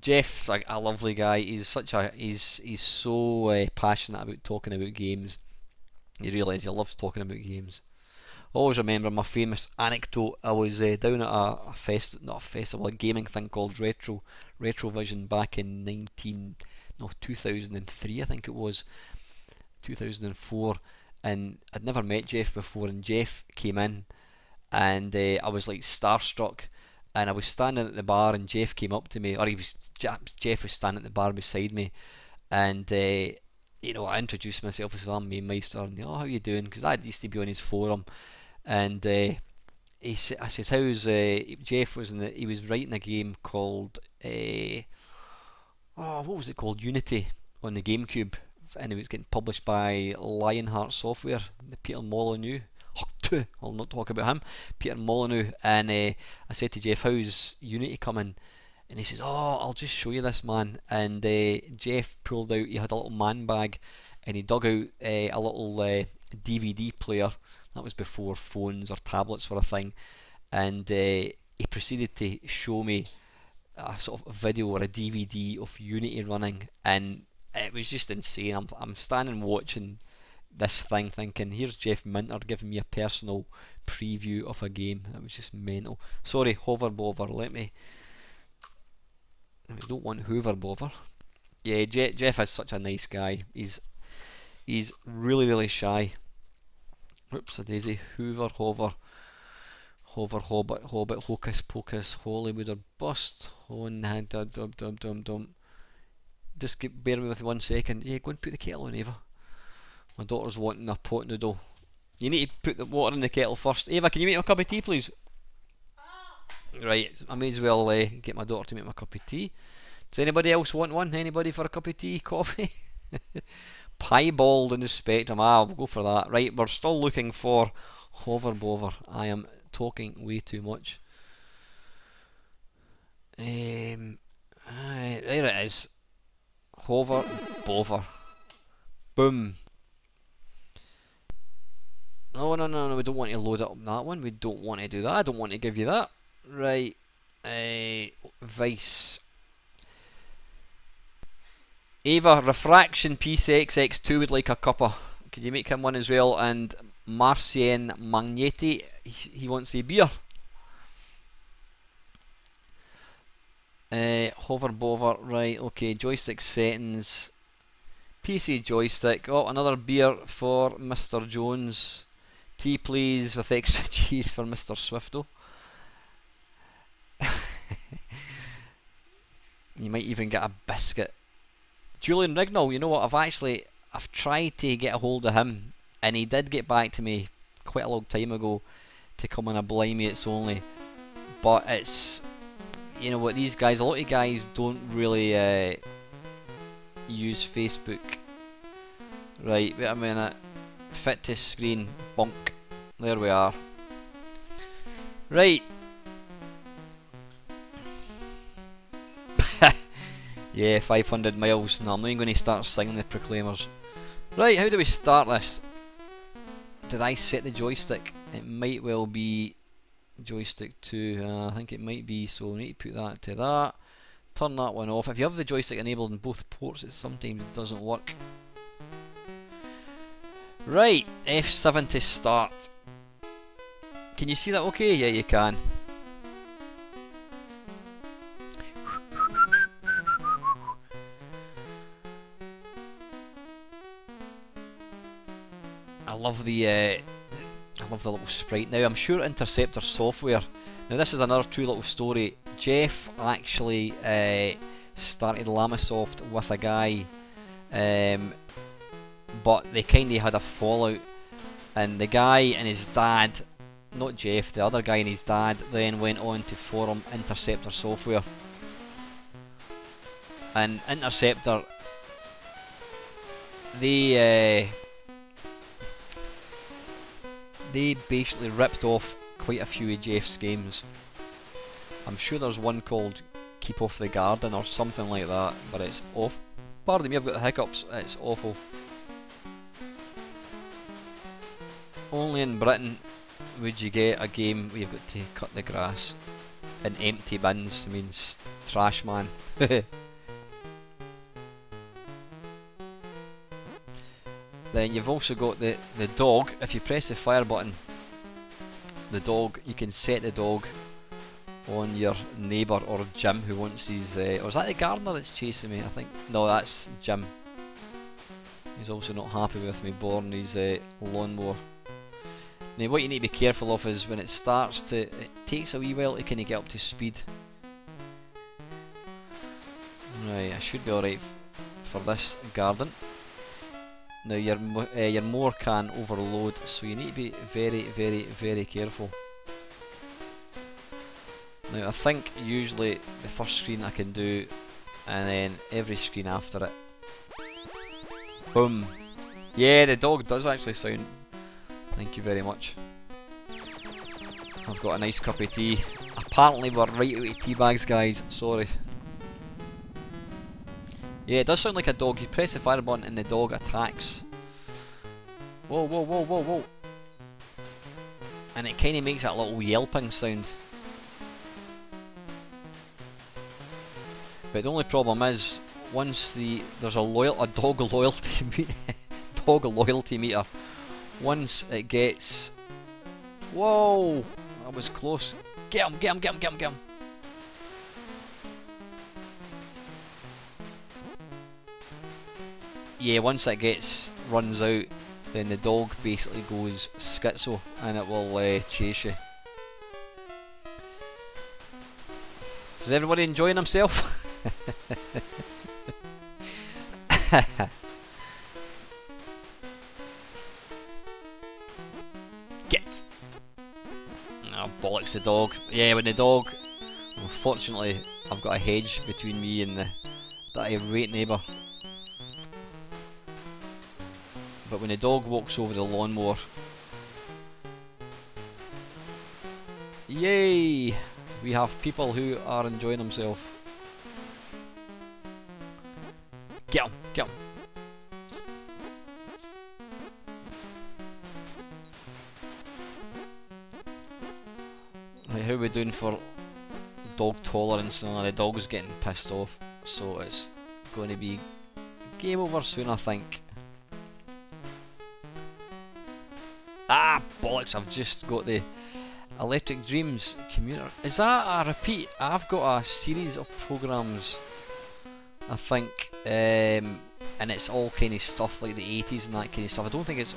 Jeff's a lovely guy. He's such a. He's so passionate about talking about games. He really is. He loves talking about games. I always remember my famous anecdote. I was down at not a festival, a gaming thing called Retrovision back in 2003, I think it was, 2004, and I'd never met Jeff before, and Jeff came in, and I was like starstruck, and I was standing at the bar, and Jeff came up to me, or Jeff was standing at the bar beside me, and I introduced myself as I'm Mamemeister, and how you doing? Because I used to be on his forum. And I says, how's Jeff was he was writing a game called what was it called, Unity, on the GameCube, and it was getting published by Lionheart Software, the Peter Molyneux. I'll not talk about him, Peter Molyneux. And I said to Jeff, how's Unity coming? And he says, I'll just show you this, man. And Jeff pulled out, he had a little man bag, and he dug out a little DVD player. That was before phones or tablets were a thing, and he proceeded to show me a sort of video or a DVD of Unity running, and it was just insane. I'm standing watching this thing thinking, here's Jeff Minter giving me a personal preview of a game. That was just mental. Sorry, Hover Bover, we don't want Hoover Bover. Yeah, Jeff is such a nice guy. He's really, really shy. Oops a daisy. Hoover, Hover, Hobbit, Hocus Pocus, Hollywood or Bust. Just bear with me 1 second. Yeah, go and put the kettle on, Ava. My daughter's wanting a pot noodle. You need to put the water in the kettle first. Ava, can you make me a cup of tea, please? Right, I may as well get my daughter to make me a cup of tea. Does anybody else want one? Anybody for a cup of tea, coffee? Piebald in the spectrum. We'll go for that. Right, we're still looking for Hover Bover. I am talking way too much. There it is. Hover Bover. Boom. No, we don't want to load it up that one. We don't want to do that. I don't want to give you that. Right. Vice. Ava, Refraction PCXX2 would like a cuppa. Could you make him one as well? And Marcien Magneti, he wants a beer. Hover Bover, right, okay, joystick settings. PC joystick. Oh, another beer for Mr. Jones. Tea please with extra cheese for Mr. Swifto. You might even get a biscuit. Julian Rignall, you know what, I've tried to get a hold of him, and he did get back to me quite a long time ago to come on a Blimey It's Only, but it's, you know what, these guys, a lot of guys don't really use Facebook. Right, wait a minute, fit to screen, bonk, there we are. Right. Yeah, 500 miles. No, I'm not even going to start singing the Proclaimers. Right, how do we start this? Did I set the joystick? It might well be joystick 2. I think it might be, so we need to put that to that. Turn that one off. If you have the joystick enabled in both ports, sometimes it doesn't work. Right, F7 to start. Can you see that okay? Yeah, you can. I love the little sprite. Now I'm sure Interceptor Software. Now this is another true little story. Jeff actually started Lamasoft with a guy, but they kind of had a fallout, and the guy and his dad, not Jeff, the other guy and his dad, then went on to form Interceptor Software. And Interceptor, they basically ripped off quite a few of Jeff's games. I'm sure there's one called Keep Off the Garden or something like that, but it's off. Pardon me, I've got the hiccups. It's awful. Only in Britain would you get a game where you've got to cut the grass in empty bins. I mean, trash man. Then you've also got the dog. If you press the fire button, the dog, you can set the dog on your neighbour or Jim who wants his... or is that the gardener that's chasing me? I think... No, that's Jim. He's also not happy with me boring his lawnmower. Now what you need to be careful of is when it starts to... It takes a wee while to kind of get up to speed. Right, I should be alright for this garden. Now your mower can overload, so you need to be very, very, very careful. Now I think usually the first screen I can do, and then every screen after it. Boom! Yeah, the dog does actually sound. Thank you very much. I've got a nice cup of tea. Apparently we're right out of tea bags, guys. Sorry. Yeah, it does sound like a dog. You press the fire button and the dog attacks. Whoa, whoa, whoa, whoa, whoa. And it kind of makes that little yelping sound. But the only problem is, once there's a dog loyalty meter, once it gets... Whoa! That was close. Get him, get him, get him, get him, get him. Yeah, once it runs out, then the dog basically goes schizo and it will chase you. Is everybody enjoying himself? Get! Oh, bollocks the dog. Yeah, when the dog... Unfortunately, I've got a hedge between me and that irate neighbour. But when the dog walks over the lawnmower... Yay! We have people who are enjoying themselves. Get him! Get him! Right, how are we doing for dog tolerance? No, the dog's getting pissed off, so it's going to be game over soon, I think. Ah, bollocks, I've just got the Electric Dreams commuter. Is that a repeat? I've got a series of programs, I think, and it's all kind of stuff like the 80s and that kind of stuff. I don't think it's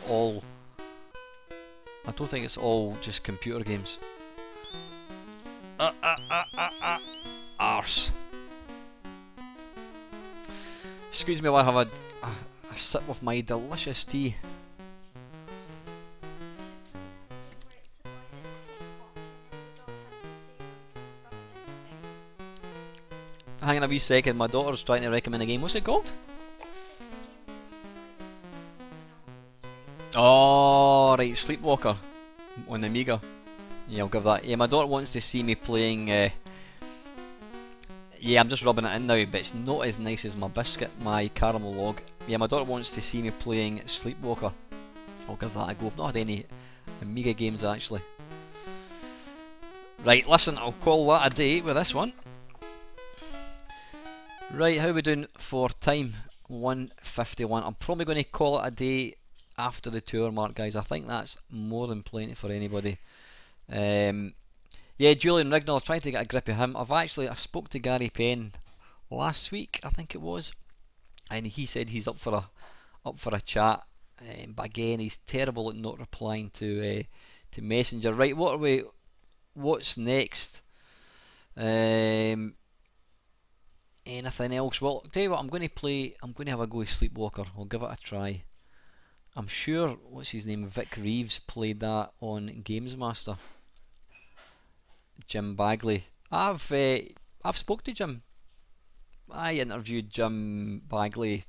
all just computer games. Arse. Excuse me while I have a sip of my delicious tea. Hang on a wee second, my daughter's trying to recommend a game. What's it called? Oh, right, Sleepwalker on the Amiga. Yeah, I'll give that. Yeah, my daughter wants to see me playing. Yeah, I'm just rubbing it in now, but it's not as nice as my biscuit, my caramel log. Yeah, my daughter wants to see me playing Sleepwalker. I'll give that a go. I've not had any Amiga games actually. Right, listen, I'll call that a day with this one. Right, how are we doing for time? 1:51. I'm probably going to call it a day after the 2 hour mark, guys. I think that's more than plenty for anybody. Yeah, Julian Rignall, I tried to get a grip of him. I spoke to Gary Penn last week, I think it was, and he said he's up for a chat. But again, he's terrible at not replying to Messenger. Right, what's next? Anything else? Well, I'll tell you what, I'm going to have a go with Sleepwalker. I'll give it a try. I'm sure, what's his name, Vic Reeves played that on Games Master. Jim Bagley. I've spoke to Jim. I interviewed Jim Bagley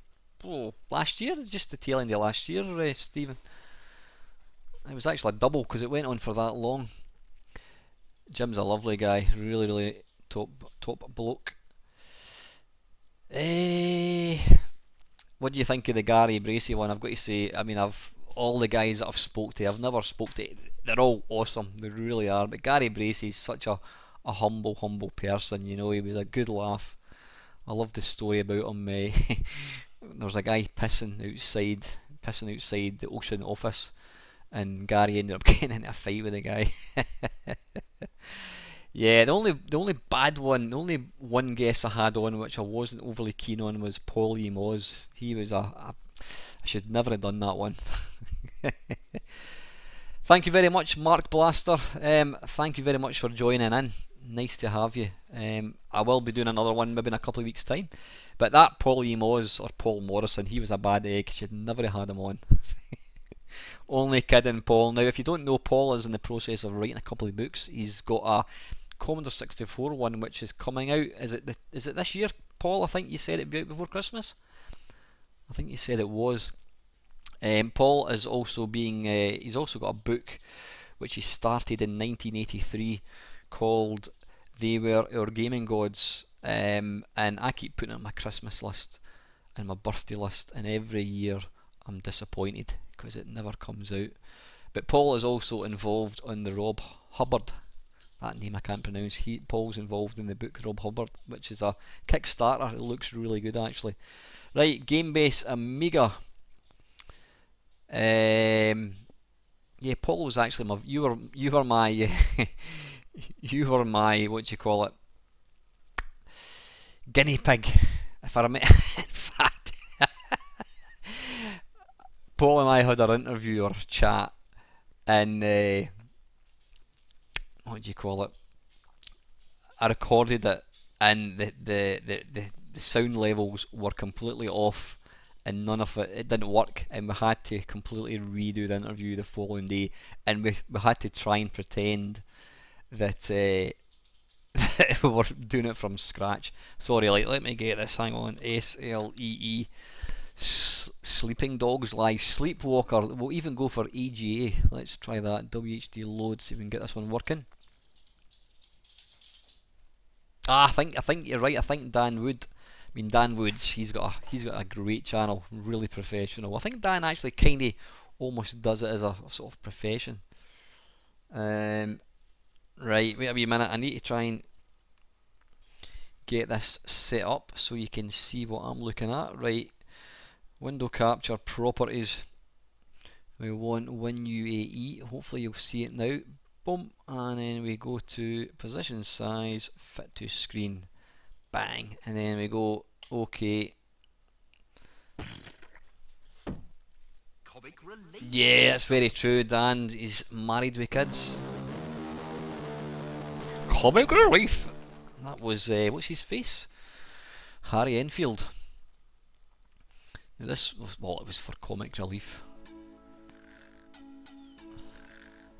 last year, just the tail end of last year, Stephen. It was actually a double because it went on for that long. Jim's a lovely guy, really top bloke. what do you think of the Gary Bracey one? I've got to say, I mean, I've all the guys that I've spoke to, I've never spoke to. They're all awesome, they really are. But Gary Bracey's such a humble person. You know, he was a good laugh. I love the story about him. There was a guy pissing outside the Ocean office, and Gary ended up getting into a fight with the guy. Yeah, the only bad one, the only one guest I had on which I wasn't overly keen on was Paul E. Moz. He was I should never have done that one. Thank you very much, Mark Blaster. Thank you very much for joining in. Nice to have you. I will be doing another one maybe in a couple of weeks' time. But that Paul E. Moz, or Paul Morrison, he was a bad egg. Should never have had him on. Only kidding, Paul. Now, if you don't know, Paul is in the process of writing a couple of books. He's got a Commodore 64 one which is coming out. Is it this year, Paul? I think you said it'd be out before Christmas. I think you said it was. Paul is also he's also got a book which he started in 1983 called They Were Our Gaming Gods, and I keep putting it on my Christmas list and my birthday list, and every year I'm disappointed because it never comes out. But Paul is also involved on the Rob Hubbard, that name I can't pronounce. Paul's involved in the book Rob Hubbard, which is a Kickstarter. It looks really good actually. Right, Gamebase Amiga. Yeah, Paul was actually you were my you were my, what do you call it, guinea pig. If I remember, in fact, Paul and I had our interview or chat, and what do you call it? I recorded it, and the sound levels were completely off, and none of it didn't work, and we had to completely redo the interview the following day, and we had to try and pretend that we were doing it from scratch. Sorry, let me get this. Hang on. SLEE. Sleeping Dogs Lie. Sleepwalker. We'll even go for EGA. Let's try that. WHD load. See if we can get this one working. I think you're right. I think Dan Woods. He's got a great channel. Really professional. I think Dan actually kind of almost does it as a sort of profession. Right, wait a wee minute, I need to try and get this set up so you can see what I'm looking at. Right, window capture properties, we want WinUAE, hopefully you'll see it now. Boom, and then we go to position size, fit to screen, bang, and then we go OK. Yeah, that's very true. Dan is married with kids. Comic relief. That was what's his face? Harry Enfield. Now this was, well, it was for comic relief.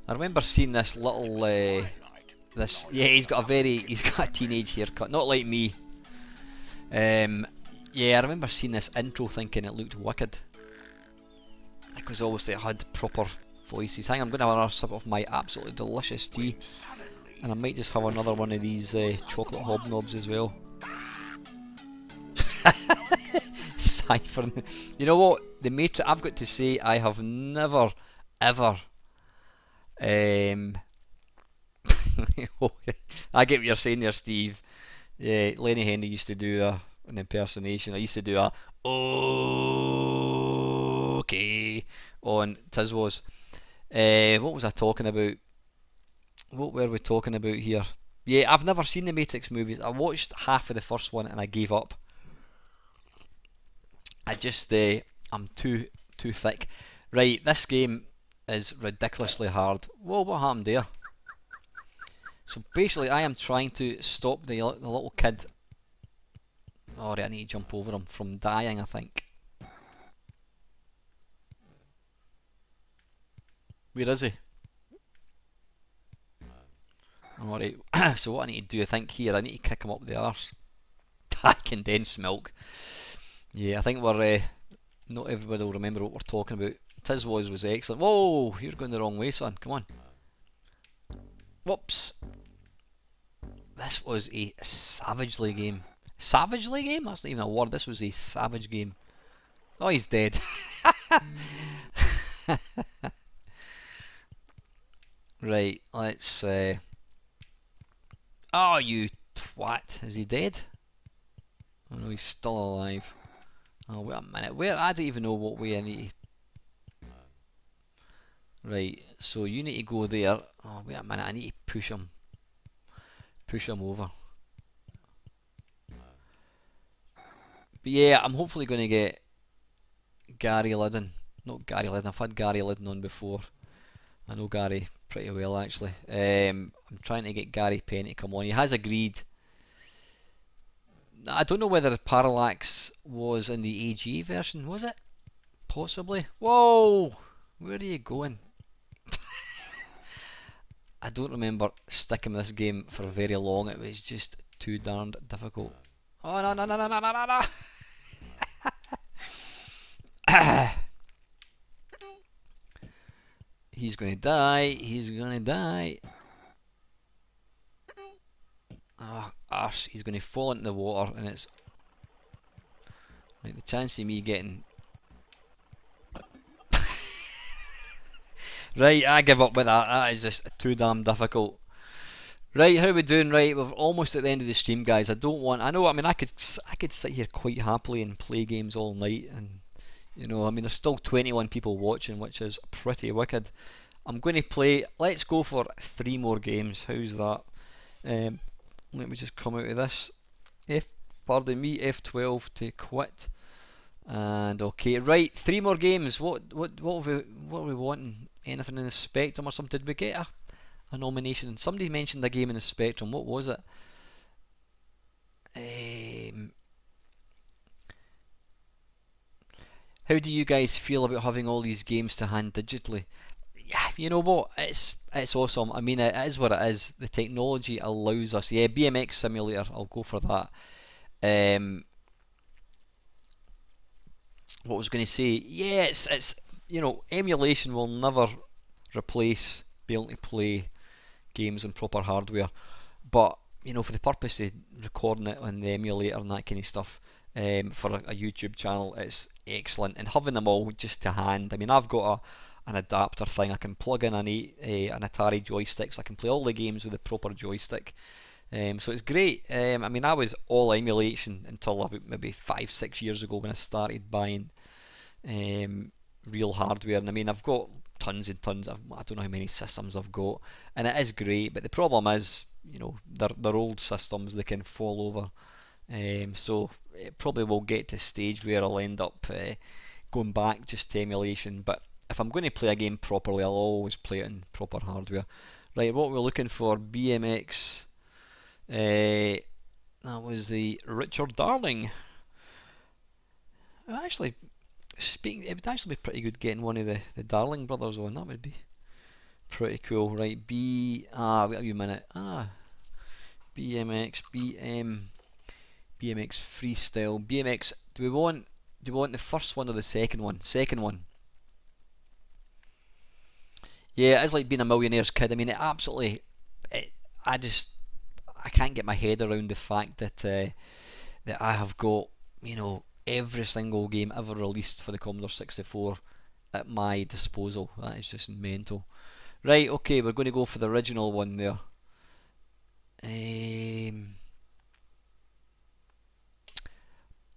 I remember seeing this little yeah, he's got a teenage haircut, not like me. Yeah, I remember seeing this intro thinking it looked wicked, because obviously it had proper voices. Hang on, I'm going to have another sip of my absolutely delicious tea. And I might just have another one of these chocolate hobnobs as well. Cypher. You know what? The Matrix, I've got to say, I have never, ever... I get what you're saying there, Steve. Yeah, Lenny Henry used to do an impersonation. I used to do a okay on Tizwas. What was I talking about? What were we talking about here? Yeah, I've never seen the Matrix movies. I watched half of the first one and I gave up. I just I'm too thick. Right, this game is ridiculously hard. Whoa, what happened there? So basically I am trying to stop the little kid. Oh, right, I need to jump over him from dying, I think. Where is he? Alright, so what I need to do, I think here, I need to kick him up the arse. Condensed milk. Yeah, I think we're, not everybody will remember what we're talking about. Tizwas was excellent. Whoa, you're going the wrong way, son, come on. Whoops. This was a savagely game. Savagely game? That's not even a word, this was a savage game. Oh, he's dead. Right, let's... Oh, you twat. Is he dead? Oh no, he's still alive. Oh, wait a minute. Where? I don't even know what way I need to... Right, so you need to go there. Oh, wait a minute. I need to push him. Push him over. But yeah, I'm hopefully going to get Gary Liddon. Not Gary Liddon. I've had Gary Liddon on before. I know Gary pretty well, actually. I'm trying to get Gary Penn to come on. He has agreed. I don't know whether Parallax was in the AG version, was it? Possibly. Whoa! Where are you going? I don't remember sticking with this game for very long. It was just too darned difficult. Oh, no, no, no, no, no, no, no, no! He's going to die. He's going to die. Oh, arse. He's going to fall into the water, and it's... Like, the chance of me getting... Right, I give up with that. That is just too damn difficult. Right, how are we doing? Right, we're almost at the end of the stream, guys. I don't want... I know, I mean, I could sit here quite happily and play games all night, and... You know, I mean, there's still 21 people watching, which is pretty wicked. I'm going to play... Let's go for 3 more games. How's that? Let me just come out of this. Pardon me, F12 to quit. And okay, right, 3 more games. What are we wanting? Anything in the Spectrum or something? Did we get a nomination? Somebody mentioned a game in the Spectrum. What was it? How do you guys feel about having all these games to hand digitally? Yeah, you know what? It's awesome. I mean, it is what it is. The technology allows us. Yeah, BMX Simulator. I'll go for that. What was going to say? Yeah, it's you know, emulation will never replace being able to play games on proper hardware. But you know, for the purpose of recording it on the emulator and that kind of stuff, for a YouTube channel, it's excellent. And having them all just to hand. I mean, I've got an adapter thing. I can plug in an Atari joystick, so I can play all the games with a proper joystick. So it's great. I mean, I was all emulation until about maybe 5-6 years ago when I started buying real hardware. And I mean, I've got tons and tons. I don't know how many systems I've got, and it is great. But the problem is, you know, they're old systems. They can fall over. So it probably will get to a stage where I'll end up going back just to emulation. But if I'm going to play a game properly, I'll always play it in proper hardware. Right, what we're looking for, BMX. That was the Richard Darling. Actually, it would actually be pretty good getting one of the Darling brothers on. That would be pretty cool. Right, wait a minute. BMX, BMX Freestyle, BMX. Do we want the first one or the second one? Second one. Yeah, it's like being a millionaire's kid. I mean, it absolutely. I can't get my head around the fact that that I have got, you know, every single game ever released for the Commodore 64 at my disposal. That is just mental. Right, okay, we're going to go for the original one there.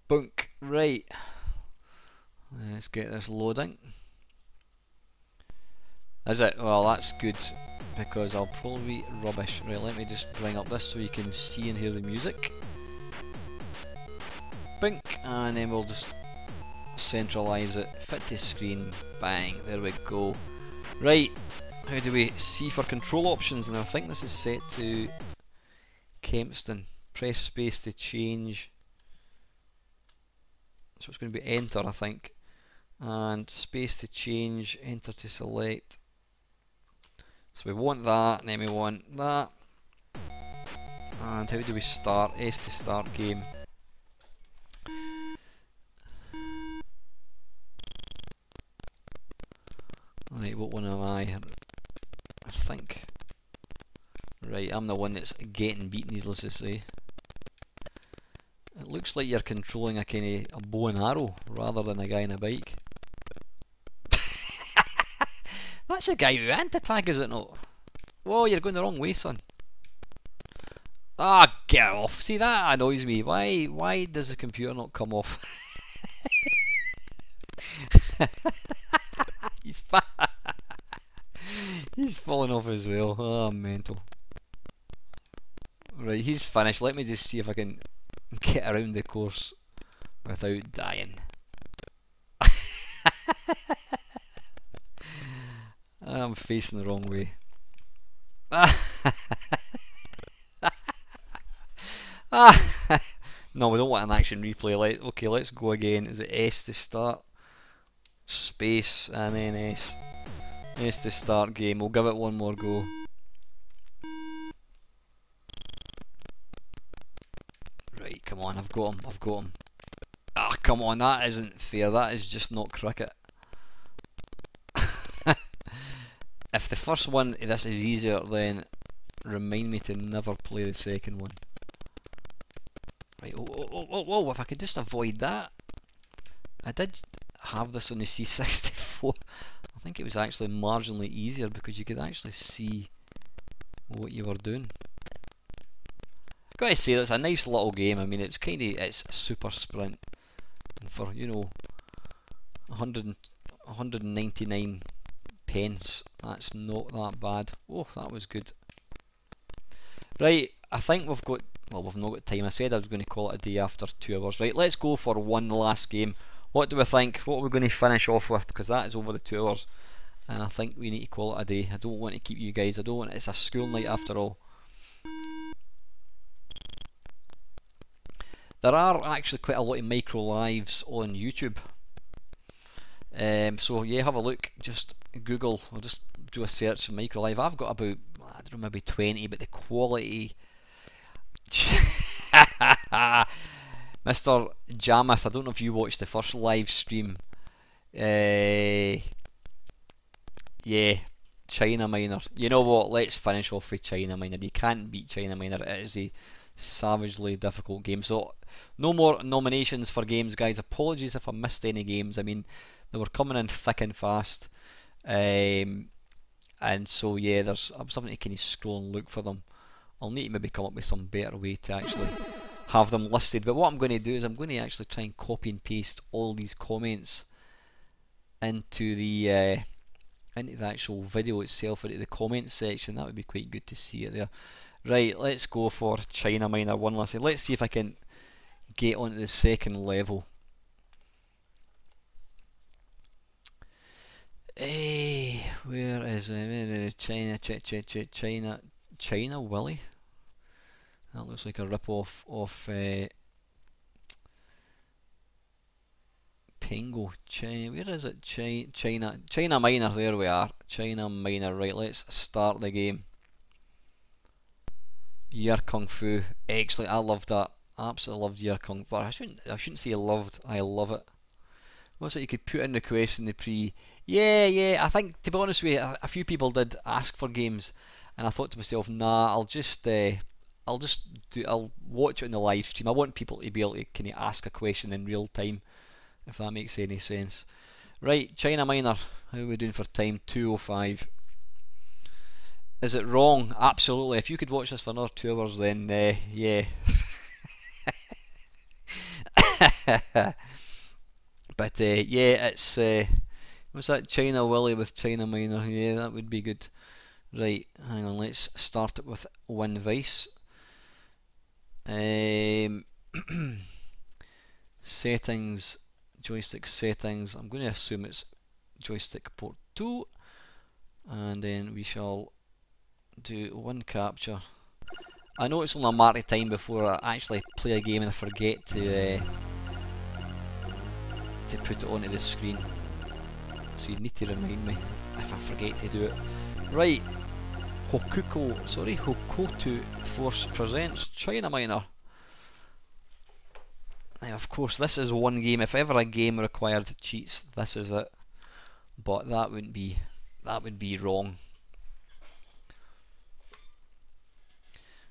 Bunk. Right. Let's get this loading. Is it? Well, that's good, because I'll probably be rubbish. Right, let me just bring up this so you can see and hear the music. Bink, and then we'll just centralise it, fit to screen, bang, there we go. Right, how do we see for control options? And I think this is set to Kempston. Press space to change. So it's going to be enter, I think. And space to change, enter to select. So we want that, and then we want that. And how do we start? S to start game. Alright, what one am I? I think. Right, I'm the one that's getting beaten, needless to say. It looks like you're controlling a kind of a bow and arrow rather than a guy on a bike. That's a guy who anti-tag, is it not? Whoa, you're going the wrong way, son. Ah, get off. See, that annoys me. Why does the computer not come off? He's he's falling off as well. Oh, mental. Right, he's finished. Let me just see if I can get around the course without dying. I'm facing the wrong way. No, we don't want an action replay. Okay, let's go again. Is it S to start? Space and then S. S to start game. We'll give it one more go. Right, come on, I've got him. Ah, come on, that isn't fair. That is just not cricket. If the first one of this is easier, then remind me to never play the second one. Right, oh, if I could just avoid that. I did have this on the C64. I think it was actually marginally easier because you could actually see what you were doing. Gotta say, it's a nice little game. I mean, it's a super sprint, and for, you know, 199 pence, that's not that bad. Oh, that was good. Right, I think we've got, well, we've not got time. I said I was going to call it a day after 2 hours. Right, let's go for one last game. What do we think? What are we going to finish off with? Because that is over the 2 hours, and I think we need to call it a day. I don't want to keep you guys. I don't want. It's a school night after all. There are actually quite a lot of micro lives on YouTube. So yeah, have a look. Just Google, or just do a search for micro live. I've got about, I don't know, maybe 20, but the quality. Mr. Jameth, I don't know if you watched the first live stream. Yeah, China Miner. You know what? Let's finish off with China Miner. You can't beat China Miner. It is a savagely difficult game. So no more nominations for games, guys. Apologies if I missed any games. I mean, they were coming in thick and fast, and so yeah, I'm something to kind of scroll and look for them. I'll need to maybe come up with some better way to actually have them listed. But what I'm going to do is I'm going to actually try and copy and paste all these comments into the actual video itself, into the comments section. That would be quite good to see it there. Right, let's go for China Miner one last time. Let's see if I can get onto the second level. Hey, where is it? China Willy? That looks like a rip-off of Pingo. Where is it? China Miner, there we are. China Miner, right, let's start the game. Yer Kung Fu, excellent, I loved that. Absolutely loved Yer Kung Fu. I shouldn't say loved, I love it. What's it, you could put in requests in the pre. Yeah, I think, to be honest with you, a few people did ask for games, and I thought to myself, nah, I'll watch it in the live stream. I want people to be able to kind of ask a question in real time, if that makes any sense. Right, China Miner, how are we doing for time? 2:05. Is it wrong? Absolutely. If you could watch this for another 2 hours, then yeah. But yeah, it's what's that? China Willy with China Miner. Yeah, that would be good. Right, hang on. Let's start it with Win Vice. Settings, joystick settings. I'm going to assume it's joystick port 2, and then we shall do one capture. I know it's only a matter of time before I actually play a game and I forget to put it onto the screen, so you need to remind me if I forget to do it. Right, Hokuto Force presents China Miner. Now, of course, this is one game. If ever a game required cheats, this is it. But that would be wrong.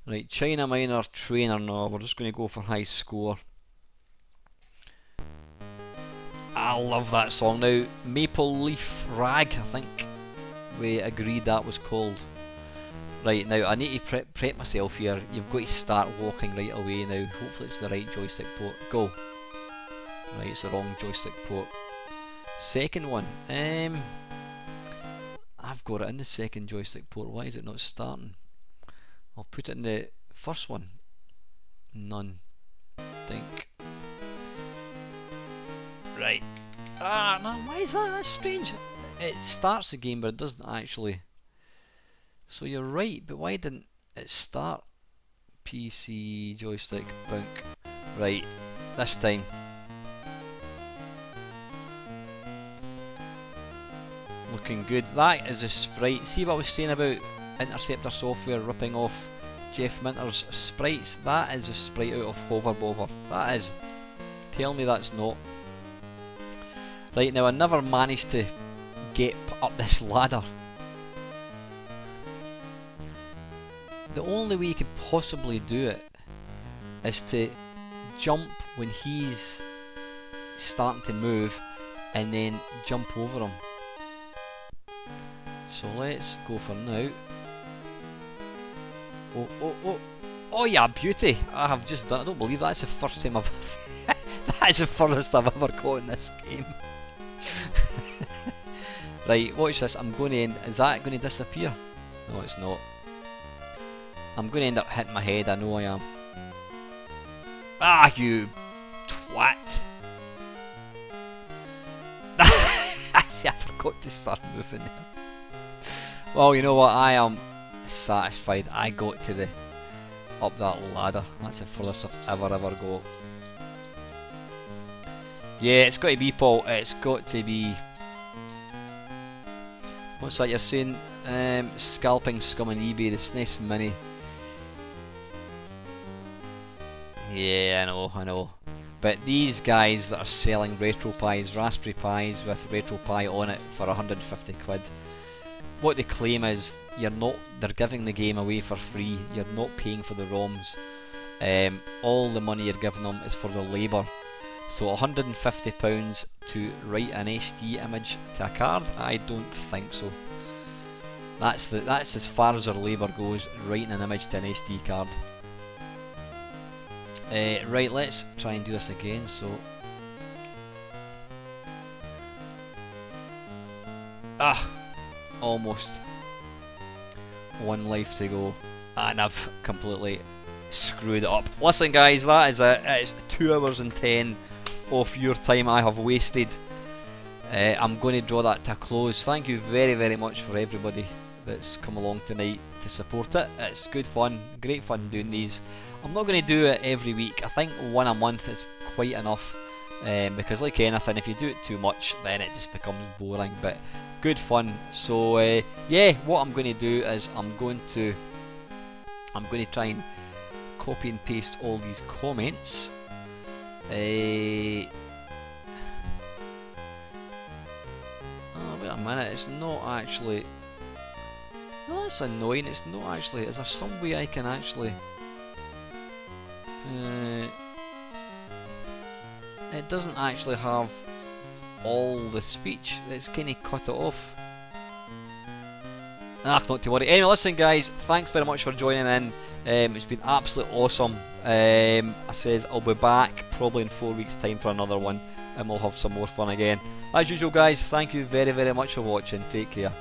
Right, China Miner trainer. No, we're just going to go for high score. I love that song. Now, Maple Leaf Rag, I think we agreed that was called. Right, now I need to prep myself here. You've got to start walking right away now. Hopefully it's the right joystick port. Go. Right, it's the wrong joystick port. Second one. I've got it in the second joystick port. Why is it not starting? I'll put it in the first one. None. Think. Right. Ah, no, why is that? That's strange. It starts the game, but it doesn't actually. So you're right, but why didn't it start? PC, joystick, bunk. Right, this time. Looking good. That is a sprite. See what I was saying about Interceptor Software ripping off Jeff Minter's sprites? That is a sprite out of Hover Bother. That is. Tell me that's not. Right, now I never managed to get up this ladder. The only way you could possibly do it is to jump when he's starting to move and then jump over him. So let's go for now. Oh yeah, beauty! I have just done it. I don't believe that's the first time I've that is the furthest I've ever got in this game. Right, watch this. I'm going to end. Is that going to disappear? No, it's not. I'm going to end up hitting my head. I know I am. Ah, you twat! See, I forgot to start moving there. Well, you know what? I am satisfied. I got to the up that ladder. That's the furthest I've ever got. Yeah, it's got to be, Paul. It's got to be. What's that you're saying? Scalping scum on eBay, the SNES Mini. Yeah, I know. But these guys that are selling RetroPies, Raspberry Pis with RetroPie on it for 150 quid, what they claim is they're giving the game away for free. You're not paying for the ROMs. All the money you're giving them is for the labour. So £150 to write an SD image to a card? I don't think so. That's as far as their labour goes, writing an image to an SD card. Right, let's try and do this again. So, almost one life to go, and I've completely screwed it up. Listen, guys, that is it's 2 hours and 10 of your time I have wasted. I'm going to draw that to a close. Thank you very, very much for everybody that's come along tonight to support it. It's good fun, great fun doing these. I'm not going to do it every week. I think one a month is quite enough, because like anything, if you do it too much, then it just becomes boring. But good fun. So yeah, what I'm going to do is I'm going to try and copy and paste all these comments. Oh, wait a minute, it's not actually. No, that's annoying. It's not actually. Is there some way I can actually? It doesn't actually have all the speech. It's kind of cut it off. Not to worry. Anyway, listen, guys. Thanks very much for joining in. It's been absolutely awesome. I said I'll be back probably in 4 weeks' time for another one, and we'll have some more fun again. As usual, guys. Thank you very, very much for watching. Take care.